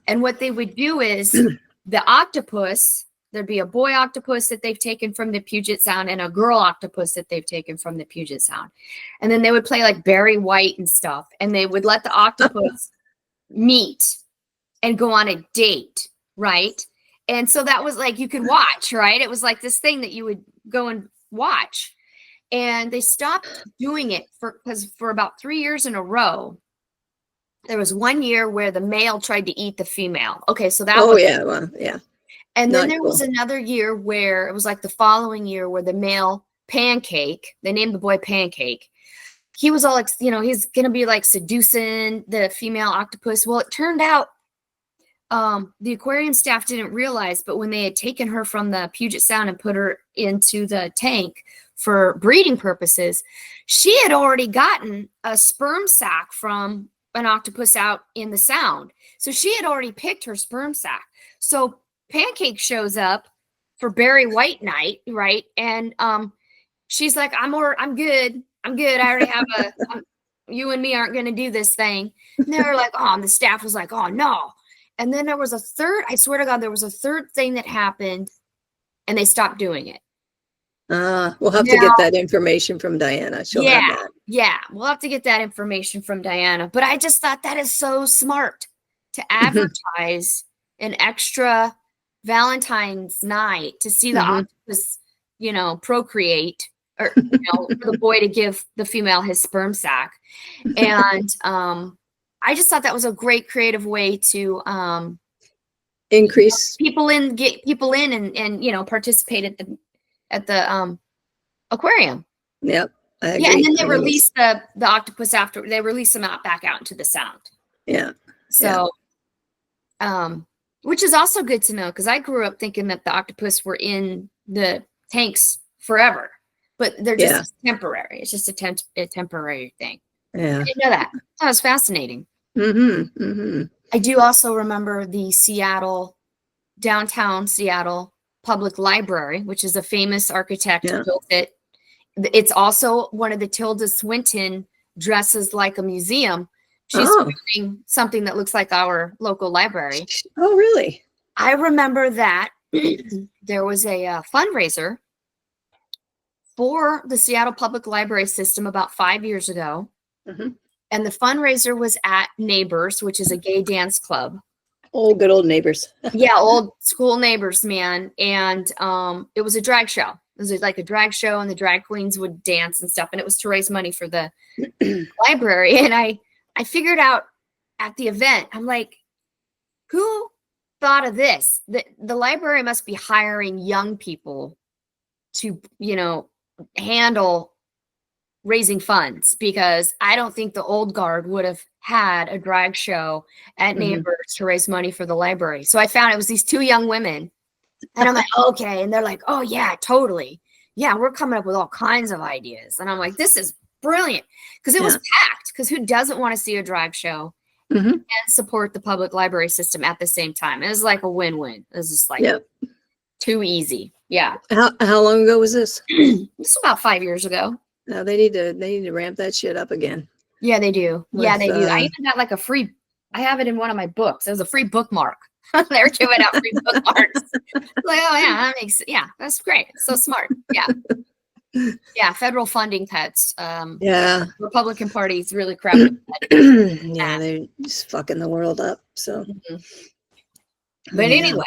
S1: And what they would do is the octopus, there'd be a boy octopus that they've taken from the Puget Sound and a girl octopus that they've taken from the Puget Sound. And then they would play like Barry White and stuff. And they would let the octopus meet and go on a date, right? And so that was like, you could watch, right? It was like this thing that you would go and watch. And they stopped doing it because for about 3 years in a row, there was 1 year where the male tried to eat the female. Okay, so that
S2: yeah.
S1: And then there was another year where it was like the following year where the male Pancake, they named the boy Pancake. He was all like, he's going to be like seducing the female octopus. Well, it turned out the aquarium staff didn't realize, but when they had taken her from the Puget Sound and put her into the tank for breeding purposes, she had already gotten a sperm sac from an octopus out in the Sound. So she had already picked her sperm sac. So Pancake shows up for Barry White night, right? And she's like, I'm good. I'm good. I already have you and me aren't going to do this thing. And they were like, oh, and the staff was like, oh no. And then there was a third, I swear to God, there was a third thing that happened and they stopped doing it.
S2: We'll have to get that information from Diana. She'll have that.
S1: Yeah, we'll have to get that information from Diana. But I just thought that is so smart to advertise an extra Valentine's night to see the octopus, procreate, or for the boy to give the female his sperm sac. And I just thought that was a great creative way to
S2: increase
S1: get people in and participate at the aquarium.
S2: Yep. I agree.
S1: Yeah, and then they release the octopus after they release them back out into the sound.
S2: Yeah.
S1: So which is also good to know, because I grew up thinking that the octopus were in the tanks forever, but they're just temporary. It's just a temporary thing.
S2: Yeah.
S1: I didn't know that. That was fascinating. I do also remember the downtown Seattle Public Library, which is a famous architect who built it. It's also one of the Tilda Swinton dresses like a museum. She's doing something that looks like our local library.
S2: Oh, really?
S1: I remember that there was a fundraiser for the Seattle Public Library system about 5 years ago. And the fundraiser was at Neighbors, which is a gay dance club.
S2: Oh, good old Neighbors.
S1: Yeah, old school Neighbors, man. And it was a drag show. It was like a drag show, and the drag queens would dance and stuff. And it was to raise money for the library. And I figured out at the event, I'm like, who thought of this? The library must be hiring young people to, handle raising funds, because I don't think the old guard would have had a drag show at Neighbors to raise money for the library. So I found it was these two young women, and I'm like, okay. And they're like, oh yeah, totally. Yeah, we're coming up with all kinds of ideas. And I'm like, this is brilliant, because it was packed, because who doesn't want to see a drag show and support the public library system at the same time? It was like a win-win. It was just like too easy. Yeah.
S2: How long ago was this?
S1: This was about 5 years ago.
S2: No, they need to ramp that shit up again.
S1: Yeah, they do. They do. I even got like I have it in one of my books. It was a free bookmark. They're giving out free bookmarks. Like, oh yeah, that's great. So smart. Yeah. Yeah, federal funding cuts. Republican Party's really crapping.
S2: They're just fucking the world up. So
S1: but anyway,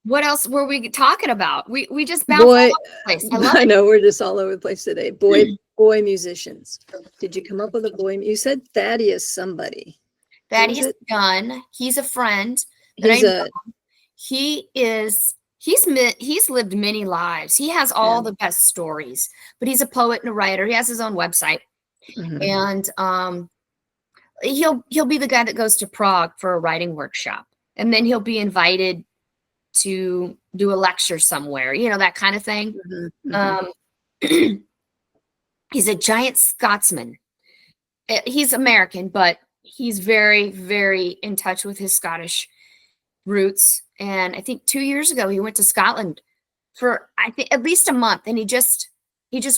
S1: what else were we talking about? We just bounced all over the place.
S2: I know, we're just all over the place today. Boy musicians. Did you come up with a boy? You said Thaddeus somebody.
S1: Thaddeus Gunn. He's a friend. He's lived many lives. He has all the best stories, but he's a poet and a writer. He has his own website. And he'll be the guy that goes to Prague for a writing workshop, and then he'll be invited to do a lecture somewhere, that kind of thing. He's a giant Scotsman. He's American, but he's very, very in touch with his Scottish roots. And I think 2 years ago, he went to Scotland for, I think, at least a month. And he just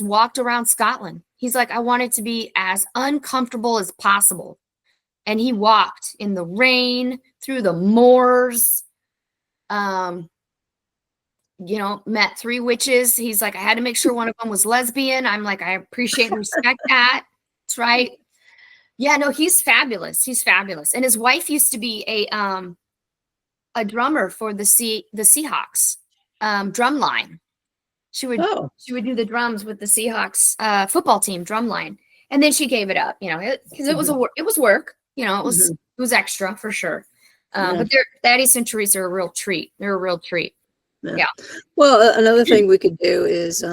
S1: walked around Scotland. He's like, I wanted to be as uncomfortable as possible. And he walked in the rain, through the moors, met 3 witches. He's like, I had to make sure one of them was lesbian. I'm like, I appreciate and respect that. That's right. Yeah, no, he's fabulous. He's fabulous. And his wife used to be a drummer for the Seahawks drum line. She would do the drums with the Seahawks football team drum line, and then she gave it up, because it was work. It was extra for sure. But Thaddeus and Teresa are a real treat. They're a real treat. Yeah.
S2: Well, another thing we could do is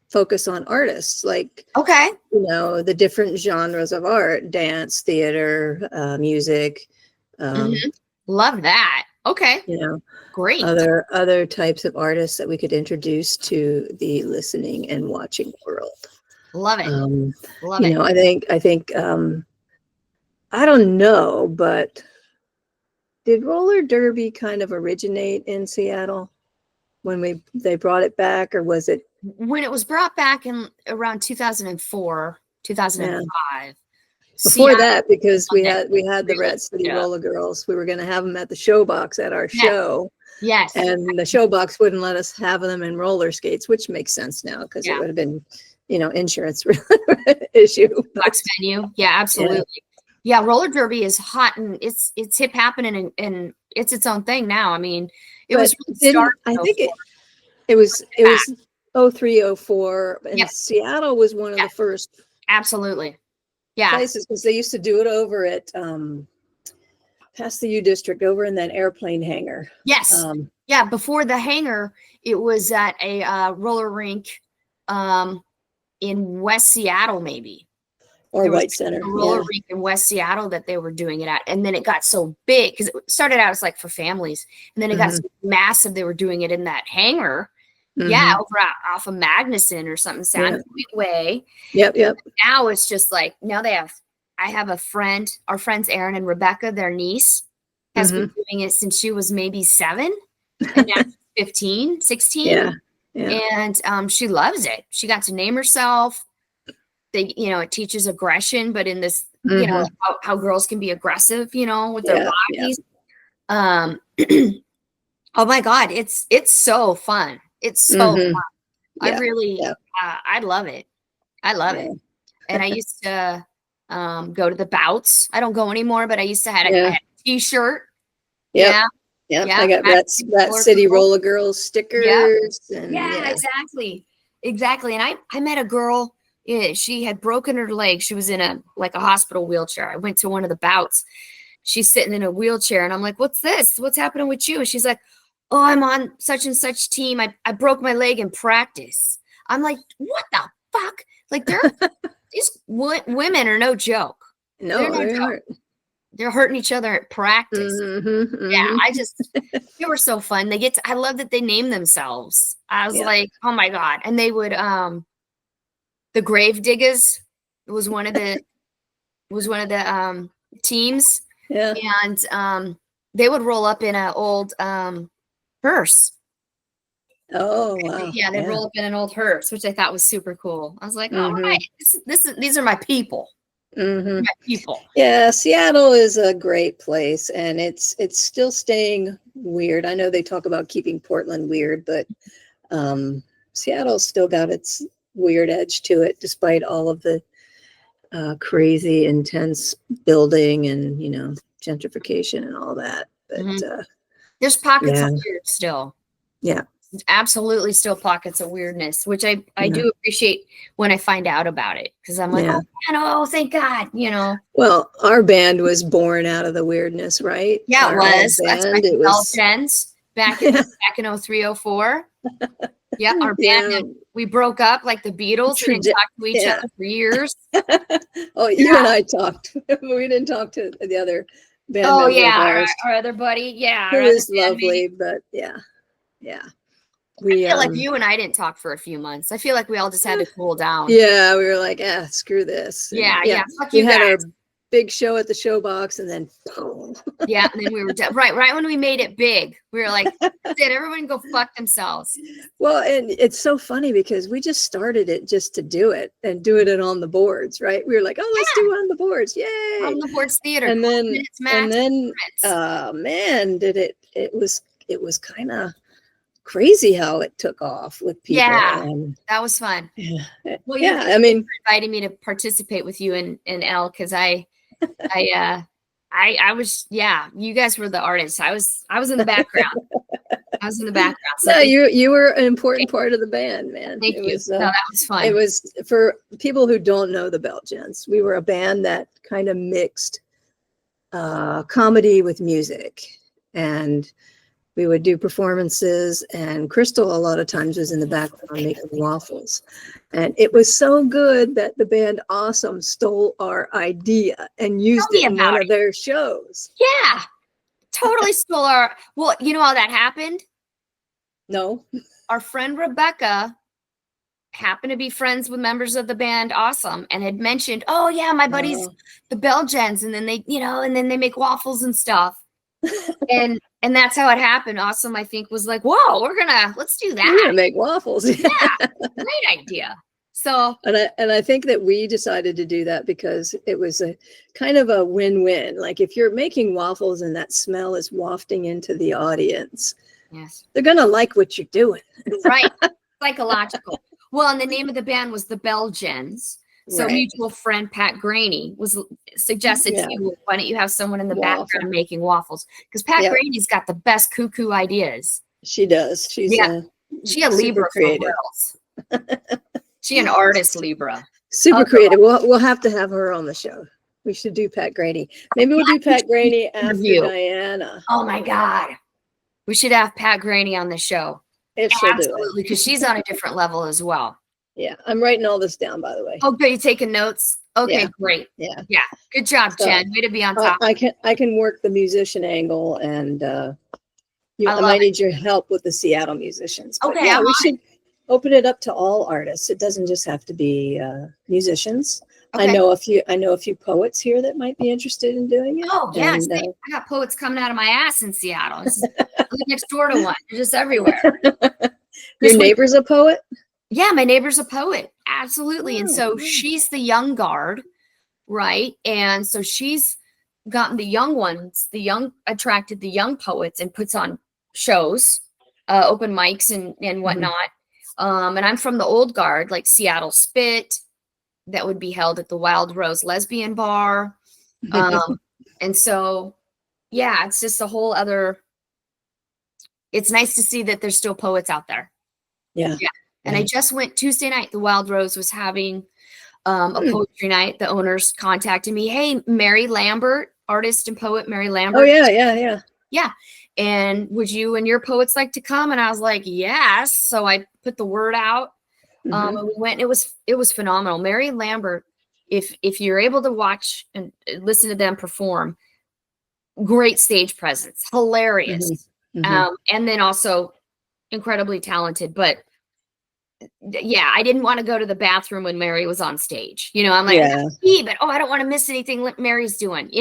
S2: focus on artists, like the different genres of art: dance, theater, music.
S1: Love that. Okay. Great.
S2: Other types of artists that we could introduce to the listening and watching world.
S1: Love it. Love it.
S2: I think I don't know, but did roller derby kind of originate in Seattle when they brought it back, or was it
S1: when it was brought back in around 2004, 2005?
S2: before
S1: Seattle
S2: that? Because we
S1: that
S2: had the
S1: really
S2: Rat City
S1: picked it up.
S2: Roller Girls. We were going to have them at the showbox at our
S1: Yes,
S2: show,
S1: yes,
S2: and the showbox wouldn't let us have them in roller skates, which makes sense now because it
S1: yeah.
S2: would have been, insurance issue.
S1: Box venue, yeah, absolutely. Yeah, roller derby is hot and it's hip happening and it's its own thing now. I mean, it
S2: But
S1: was really
S2: didn't
S1: started
S2: I
S1: in
S2: think
S1: 04.
S2: it was
S1: Back.
S2: 03, 04, and
S1: Yep.
S2: Seattle was one of
S1: Yeah,
S2: the first
S1: absolutely. Yeah.
S2: places because they used to do it over at past the U District, over in that airplane hangar.
S1: Yes. Yeah. Before the hangar, it was at a roller rink in West Seattle, maybe.
S2: Or
S1: There was
S2: White Center.
S1: a roller rink in West Seattle that they were doing it at. And then it got so big because it started out as like for families. And then it got so massive, they were doing it in that hangar. Yeah, over off of Magnuson or something, Sound Way.
S2: Yep.
S1: Now it's just like, now I have a friend, our friends Erin and Rebecca, their niece, has been doing it since she was maybe 7, and now she's 15, 16.
S2: Yeah.
S1: And she loves it. She got to name herself. It teaches aggression, but in this, how girls can be aggressive, with their bodies. Oh my God, it's so fun. It's so fun. I really, I love it. I love it. And I used to go to the bouts. I don't go anymore, but I used to have a t-shirt.
S2: Yeah. I got Rat City Roller Girls stickers.
S1: Yeah, exactly. And I met a girl. Yeah, she had broken her leg. She was in a hospital wheelchair. I went to one of the bouts. She's sitting in a wheelchair, and I'm like, "What's this? What's happening with you?" And she's like, "Oh, I'm on such and such team. I broke my leg in practice." I'm like, "What the fuck?" Like, these women are no joke.
S2: No,
S1: they're no joke. They're hurting each other at practice. Yeah, they were so fun. I love that they name themselves. I was like, oh my God. And they would, the Grave Diggers was one of the teams.
S2: Yeah.
S1: And they would roll up in an old hearse.
S2: Oh wow.
S1: Yeah, they'd roll up in an old hearse, which I thought was super cool. I was like, all right, these are my people. My people.
S2: Yeah, Seattle is a great place, and it's still staying weird. I know they talk about keeping Portland weird, but Seattle's still got its weird edge to it, despite all of the crazy, intense building and gentrification and all that. But
S1: there's pockets of weird still.
S2: Yeah.
S1: Absolutely still pockets of weirdness, which I do appreciate when I find out about it, because I'm like, oh, thank God,
S2: Well, our band was born out of the weirdness, right?
S1: Yeah, it was.
S2: Band,
S1: That's it was back in 03, 04. Yeah, our band, we broke up like the Beatles. We didn't talk to each other for years.
S2: Oh, you and I talked. We didn't talk to the other band member.
S1: Oh, yeah, our other buddy. Yeah.
S2: Who is lovely, but yeah.
S1: I feel like you and I didn't talk for a few months. I feel like we all just had to cool down.
S2: Yeah, we were like, screw this.
S1: Yeah. Fuck
S2: we
S1: you
S2: had
S1: guys.
S2: our big show at the showbox, and then boom.
S1: Yeah, and then we were right when we made it big. We were like, did everyone go fuck themselves?
S2: Well, and it's so funny because we just started it just to do it and do it on the boards, right? We were like, oh, let's do it on the boards, yay!
S1: On the boards theater,
S2: and then man, it was kind of crazy how it took off with people.
S1: Yeah, that was fun.
S2: Well, I mean,
S1: inviting me to participate with you and Elle, because I was, you guys were the artists. I was in the background. So
S2: no, you were an important part of the band, man.
S1: Thank you. That was fun.
S2: It was, for people who don't know the Belgians, we were a band that kind of mixed comedy with music, and we would do performances, and Crystal a lot of times was in the background making waffles. And it was so good that the band Awesome stole our idea and used it in one of their shows.
S1: Yeah, totally stole our, well, you know how that happened?
S2: No. Our
S1: friend Rebecca happened to be friends with members of the band Awesome, and had mentioned, oh yeah, my buddies, the Belgians, and then they, and then they make waffles and stuff. And that's how it happened. Awesome, I think, was like, whoa, let's do
S2: We're
S1: that.
S2: gonna make waffles.
S1: Yeah, great idea. So
S2: and I think that we decided to do that because it was a kind of a win-win. Like if you're making waffles and that smell is wafting into the audience,
S1: yes,
S2: they're gonna like what you're doing.
S1: right. Psychological. Well, and the name of the band was the Belgians. So
S2: Right.
S1: mutual friend Pat Graney was suggested to you, why don't you have someone in the background making waffles? Because Pat Graney's got the best cuckoo ideas.
S2: She does. She's
S1: she a Libra
S2: creative.
S1: She an artist Libra.
S2: Super creative. We'll have to have her on the show. We should do Pat Graney. Maybe we'll do Pat Graney after Diana.
S1: Oh my God. We should have Pat Graney on the show.
S2: If she'll do it.
S1: Absolutely, because she's on a different level as well.
S2: Yeah, I'm writing all this down, by the way.
S1: Okay, you taking notes? Okay,
S2: yeah.
S1: Great.
S2: Yeah.
S1: Good job, Jen. Way to be on top.
S2: I can work the musician angle, and I might need your help with the Seattle musicians. But
S1: okay,
S2: we should open it up to all artists. It doesn't just have to be musicians. Okay. I know a few poets here that might be interested in doing it.
S1: Oh yes, I got poets coming out of my ass in Seattle. I live next door to one. They're just everywhere.
S2: Your neighbor's a poet?
S1: Yeah, my neighbor's a poet. Absolutely. And so she's the young guard, right? And so she's gotten the young ones, attracted the young poets and puts on shows, open mics and whatnot. And I'm from the old guard, like Seattle Spit, that would be held at the Wild Rose Lesbian Bar. And so, it's just a whole other, it's nice to see that there's still poets out there.
S2: Yeah.
S1: And I just went Tuesday night. The Wild Rose was having a poetry night. The owners contacted me. Hey, Mary Lambert, artist and poet Mary Lambert.
S2: Oh, yeah.
S1: Yeah. And would you and your poets like to come? And I was like, yes. So I put the word out. And we went. It was phenomenal. Mary Lambert, if you're able to watch and listen to them perform, great stage presence, hilarious. And then also incredibly talented. But I didn't want to go to the bathroom when Mary was on stage. I'm like, but I don't want to miss anything Mary's doing,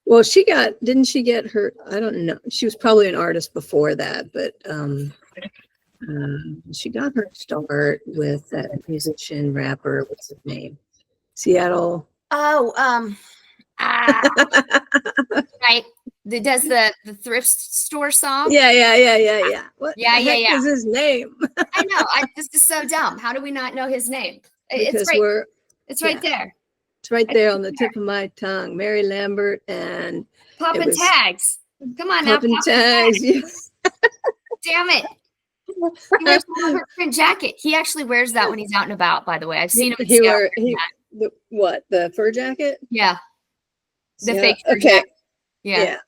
S2: Well, didn't she get her, I don't know. She was probably an artist before that, but she got her start with that musician, rapper, what's his name? Seattle.
S1: Oh, right. That does the thrift store song.
S2: Yeah. What
S1: is
S2: his name?
S1: I know. This is so dumb. How do we not know his name?
S2: Because
S1: it's right there.
S2: It's right there on the tip of my tongue. Mary Lambert and
S1: Poppin' Tags. Come on now.
S2: Poppin' Tags.
S1: Damn it. He wears a print jacket. He actually wears that when he's out and about, by the way. I've seen him.
S2: The fur jacket?
S1: Yeah. The fake fur jacket. Yeah.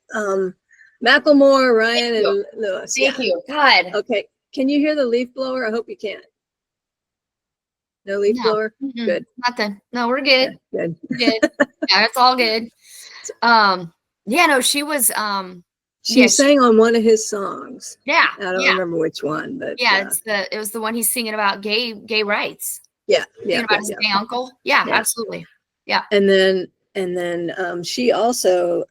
S2: Macklemore, Ryan, and Lewis.
S1: Thank you. God.
S2: Okay. Can you hear the leaf blower? I hope you can. No leaf blower? Good.
S1: Nothing. No, we're good.
S2: Yeah, good.
S1: Good. Yeah, it's all good. She was
S2: she sang on one of his songs.
S1: Yeah.
S2: I don't remember which one, but
S1: it was the one he's singing about gay rights.
S2: Yeah.
S1: Singing about his gay uncle. Yeah, absolutely. Yeah.
S2: And then she also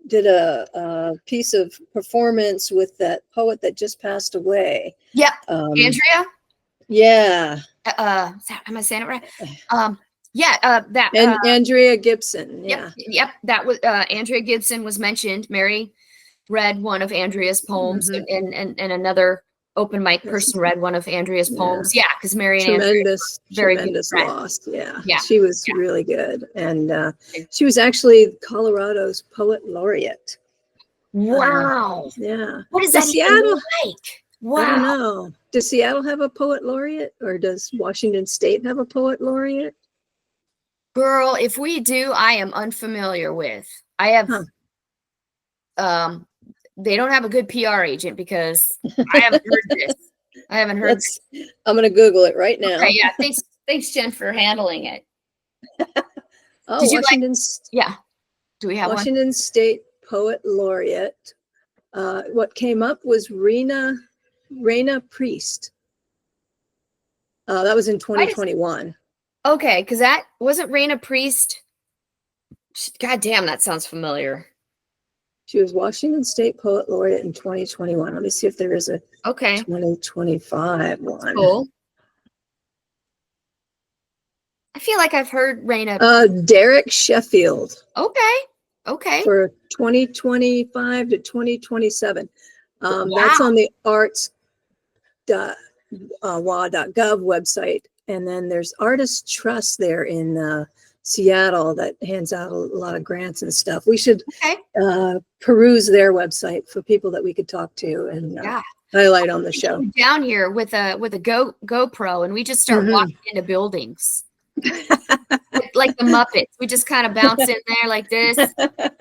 S2: did a piece of performance with that poet that just passed away.
S1: Yep. Andrea?
S2: Yeah.
S1: Am I saying it right?
S2: Andrea Gibson. Yeah.
S1: Yep. That was Andrea Gibson was mentioned. Mary read one of Andrea's poems, and another open mic person read one of Andrea's poems. Yeah, because Mary and Andrea
S2: tremendous loss. Yeah. She was really good, and she was actually Colorado's poet laureate.
S1: Wow. What is that
S2: Seattle
S1: like? Wow.
S2: I don't know. Does Seattle have a poet laureate, or does Washington State have a poet laureate?
S1: Girl, if we do, I am unfamiliar with. I have they don't have a good PR agent because I haven't heard this. I haven't heard this.
S2: I'm going to Google it right now.
S1: Okay, yeah. Thanks, Jen, for handling it.
S2: Washington.
S1: Do we have
S2: Washington State Poet Laureate? What came up was Raina Priest. That was in 2021.
S1: Okay, because that wasn't Raina Priest. God damn, that sounds familiar.
S2: She was Washington State Poet Laureate in 2021. Let me see if there is a
S1: Okay.
S2: 2025 one.
S1: Cool. I feel like I've heard Raina.
S2: Derek Sheffield.
S1: Okay. Okay.
S2: For 2025 to 2027.
S1: Wow.
S2: That's on the arts.wa.gov website. And then there's Artist Trust there in Seattle that hands out a lot of grants and stuff. We should peruse their website for people that we could talk to and highlight on the show.
S1: Down here with a GoPro, and we just start walking into buildings. Like the Muppets. We just kind of bounce in there like this,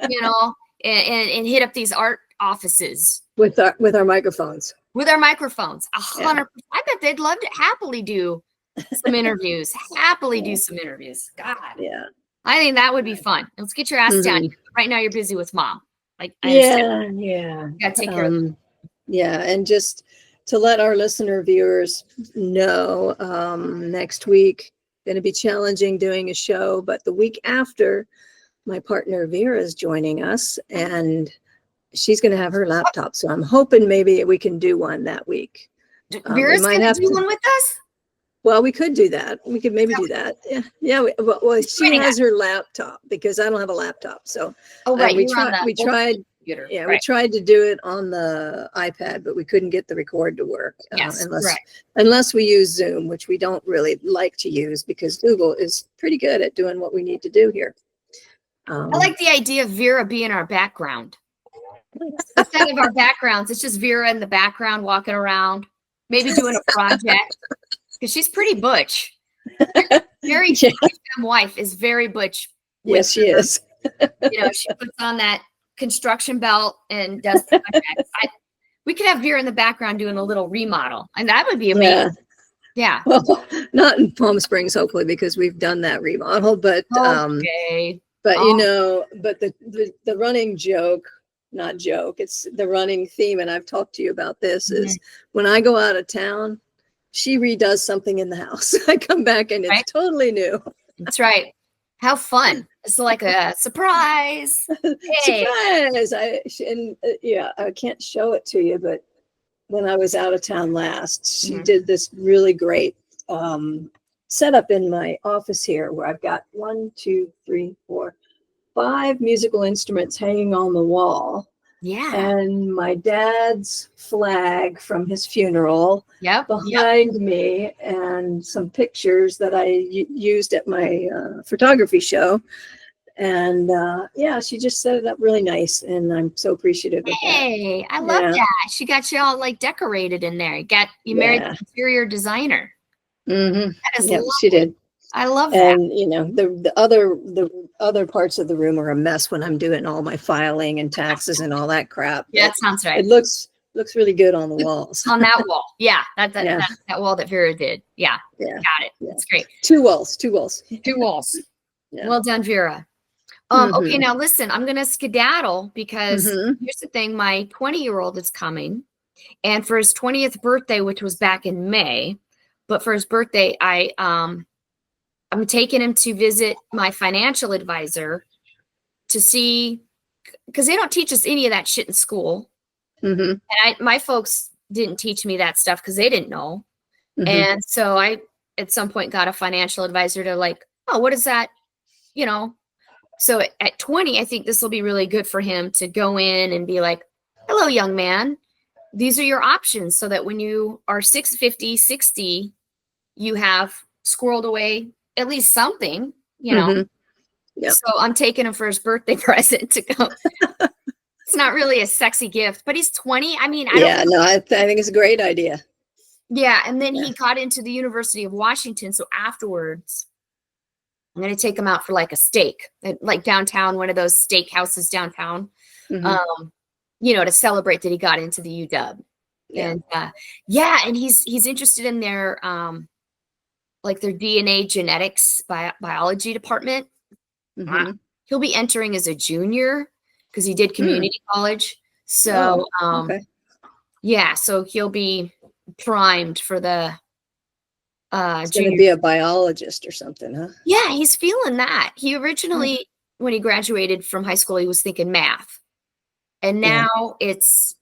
S1: you know, and hit up these art offices
S2: with our microphones.
S1: With our microphones. 100%. I bet they'd love to happily do some interviews. Do some interviews. God.
S2: Yeah.
S1: I think that would be fun. Let's get your ass down. Right now you're busy with mom. Like
S2: yeah.
S1: You gotta take care of them.
S2: Yeah, and just to let our listener viewers know, next week going to be challenging doing a show, but the week after, my partner Vera is joining us, and she's going to have her laptop. So I'm hoping maybe we can do one that week.
S1: Vera's going to do one with us?
S2: Well, we could do that. We could maybe do that. Yeah. Well, she has her laptop because I don't have a laptop. So we tried to do it on the iPad, but we couldn't get the record to work unless we use Zoom, which we don't really like to use because Google is pretty good at doing what we need to do here.
S1: I like the idea of Vera being our background. Instead of our backgrounds, it's just Vera in the background walking around, maybe doing a project. Because she's pretty butch. Very wife is very butch.
S2: Yes, she is.
S1: You know, she puts on that construction belt and does projects. We could have Vera in the background doing a little remodel, and that would be amazing. Yeah.
S2: Well, not in Palm Springs, hopefully, because we've done that remodel. But you know, but the running joke. Not joke. It's the running theme, and I've talked to you about this. Is when I go out of town, she redoes something in the house. I come back and it's totally new.
S1: That's right. How fun. It's like a surprise. Hey.
S2: Surprise. I can't show it to you, but when I was out of town last, she did this really great setup in my office here where I've got 5 musical instruments hanging on the wall.
S1: Yeah.
S2: And my dad's flag from his funeral behind me, and some pictures that I used at my photography show. And she just set it up really nice, and I'm so appreciative of that.
S1: Hey, I love that. She got you all like decorated in there. You married the interior designer.
S2: Mm-hmm.
S1: That is
S2: she did.
S1: I love that.
S2: And you know, the other parts of the room are a mess when I'm doing all my filing and taxes and all that crap.
S1: Yeah, that sounds right.
S2: It looks really good on the walls.
S1: On that wall. Yeah. That's that wall that Vera did. Yeah. Got it.
S2: Yeah.
S1: That's great.
S2: 2 walls. 2 walls.
S1: 2 walls. Yeah. Well done, Vera. Okay, now listen, I'm gonna skedaddle because here's the thing, my 20-year-old is coming, and for his 20th birthday, which was back in May, but for his birthday, I'm taking him to visit my financial advisor to see, because they don't teach us any of that shit in school. And my folks didn't teach me that stuff because they didn't know. And so I, at some point, got a financial advisor to like, oh, what is that? You know? So at 20, I think this will be really good for him to go in and be like, hello, young man. These are your options so that when you are 60, you have squirreled away at least something, you know. So I'm taking him for his birthday present to go. It's not really a sexy gift, but he's 20. I mean,
S2: I think it's a great idea.
S1: Yeah. And then he got into the University of Washington. So afterwards, I'm going to take him out for like a steak, like downtown, one of those steak houses downtown, you know, to celebrate that he got into the UW. And and he's interested in their like their DNA genetics biology department. He'll be entering as a junior because he did community college. So so he'll be primed for the
S2: he's going to be a biologist or something, huh?
S1: Yeah, he's feeling that. He originally when he graduated from high school, he was thinking math. And now it's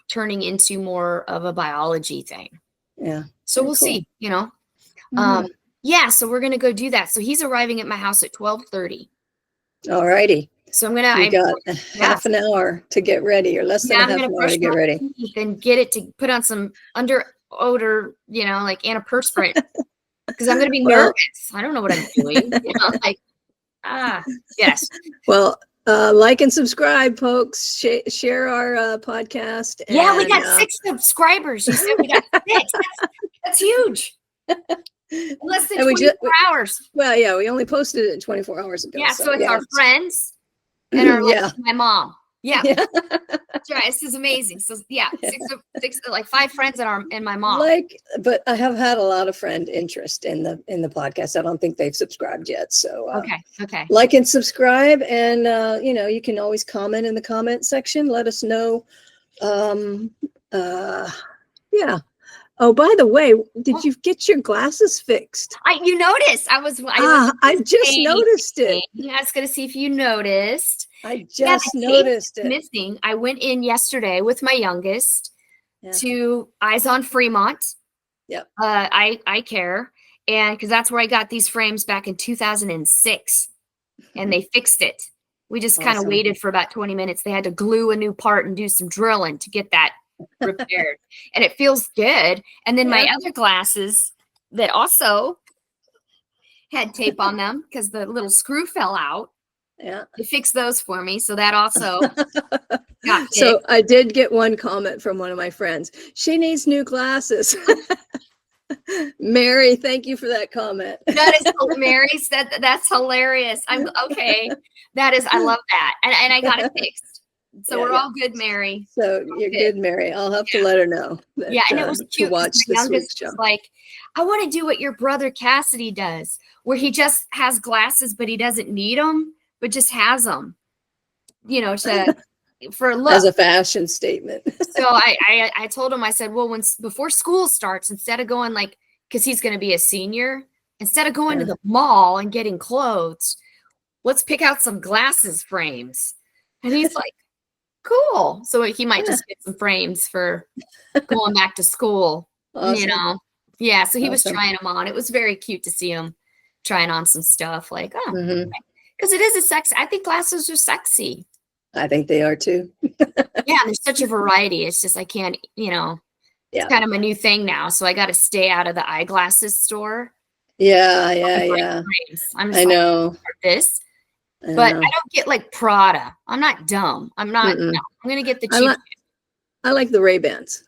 S1: turning into more of a biology thing.
S2: Yeah.
S1: So we'll see, you know. Yeah, so we're gonna go do that. So he's arriving at my house at 12:30.
S2: All righty.
S1: So I'm gonna.
S2: You got half an hour to get ready, or less than a half an hour to get ready.
S1: And get it to put on some under odor, you know, like antiperspirant, because I'm gonna be nervous. I don't know what I'm doing. You know, like yes.
S2: Well, like and subscribe, folks. Share our podcast.
S1: Yeah, we got 6 subscribers. You said we got 6. That's huge. In less than 24 hours.
S2: Well, yeah, we only posted it 24 hours ago.
S1: Yeah, so it's our friends and our my mom. Yeah. That's right. This is amazing. So yeah, 6 like 5 friends and my mom.
S2: But I have had a lot of friend interest in the podcast. I don't think they've subscribed yet. So
S1: okay.
S2: Like and subscribe, and you know, you can always comment in the comment section. Let us know. Yeah. Oh, by the way, did you get your glasses fixed?
S1: You noticed. I
S2: just noticed it.
S1: I was going to see if you noticed.
S2: I just noticed it.
S1: Missing. I went in yesterday with my youngest to Eyes on Fremont.
S2: Yep.
S1: I care. And because that's where I got these frames back in 2006. And they fixed it. We just kind of waited for about 20 minutes. They had to glue a new part and do some drilling to get that repaired, and it feels good. And then my other glasses that also had tape on them because the little screw fell out.
S2: Yeah,
S1: they fixed those for me, so that also got fixed.
S2: So I did get one comment from one of my friends. She needs new glasses. Mary, thank you for that comment.
S1: That is Mary said that's hilarious. I'm okay. That is, I love that, and I got it fixed. So we're all good, Mary.
S2: So you're good, Mary. I'll have to let her know.
S1: That, and it was cute.
S2: To watch this week's show.
S1: Like, I want to do what your brother Cassidy does, where he just has glasses, but he doesn't need them, but just has them. You know, for a look.
S2: As a fashion statement.
S1: So I told him, I said, well, before school starts, instead of going because he's going to be a senior, instead of going to the mall and getting clothes, let's pick out some glasses frames. And he's like, cool. So he might just get some frames for going back to school. Awesome. You know? Yeah. So he was trying them on. It was very cute to see him trying on some stuff. Like, because it is I think glasses are sexy.
S2: I think they are too.
S1: Yeah. There's such a variety. It's just, I can't, you know, it's kind of my new thing now. So I got to stay out of the eyeglasses store.
S2: Yeah.
S1: I know this. But I don't get like Prada. I'm not dumb. I'm not. No, I'm gonna get the cheap.
S2: I like the Ray-Bans.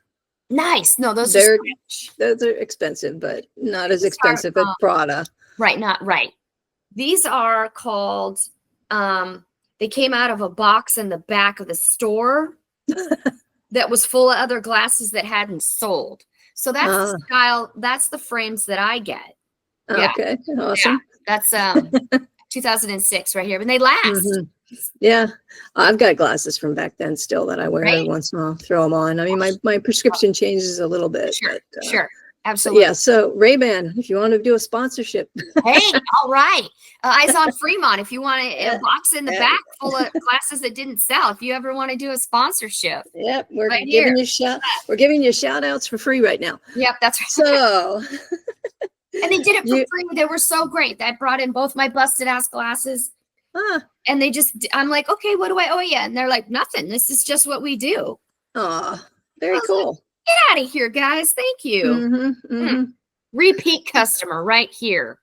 S1: Nice. No, those
S2: are expensive, but not as expensive as Prada.
S1: Right. Not right. These are called. They came out of a box in the back of the store that was full of other glasses that hadn't sold. So that's the style. That's the frames that I get.
S2: Yeah. Okay. Awesome.
S1: Yeah, that's 2006 right here, but they last.
S2: Yeah, I've got glasses from back then still that I wear every once in a while. Throw them on. I mean, my prescription changes a little bit.
S1: Sure, absolutely.
S2: Yeah. So Ray-Ban, if you want to do a sponsorship,
S1: hey, all right. Eyes on Fremont. If you want a box in the back full of glasses that didn't sell, if you ever want to do a sponsorship,
S2: we're giving you We're giving you shout outs for free right now.
S1: Yep, that's right.
S2: So.
S1: And they did it for free. They were so great. I brought in both my busted ass glasses. And I'm like, okay, what do I owe you? And they're like, nothing. This is just what we do.
S2: Very cool.
S1: Like, get out of here, guys. Thank you. Repeat customer right here.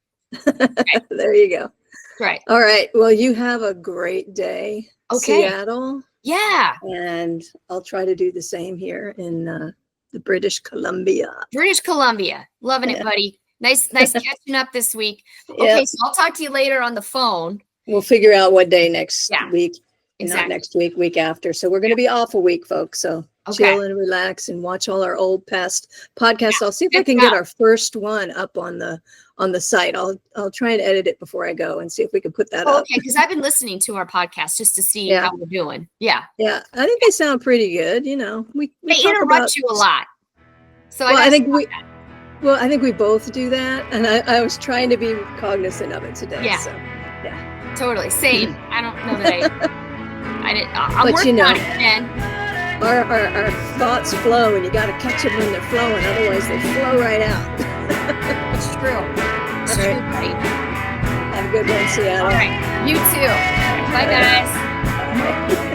S2: Okay. There you go.
S1: Right.
S2: All right. Well, you have a great day.
S1: Okay.
S2: Seattle.
S1: Yeah.
S2: And I'll try to do the same here in the British Columbia.
S1: Loving it, buddy. Nice catching up this week. Okay, so I'll talk to you later on the phone.
S2: We'll figure out what day next week.
S1: Exactly.
S2: Not next week, week after. So we're going to be off a week, folks. So chill and relax and watch all our old past podcasts. I'll see if I can get our first one up on the site. I'll try and edit it before I go and see if we can put that up.
S1: Okay, because I've been listening to our podcast just to see how we're doing. Yeah.
S2: Yeah, I think they sound pretty good. You know,
S1: they interrupt you a lot. So
S2: I think we both do that, and I was trying to be cognizant of it today.
S1: Yeah.
S2: So, yeah.
S1: Totally. Same. I don't know that I'm
S2: But
S1: working on it, Jen.
S2: our thoughts flow, and you got to catch them when they're flowing. Otherwise, they flow right out.
S1: It's true. It's true, buddy.
S2: Have a good one, Seattle.
S1: All right. You too. Bye, guys.
S2: Bye.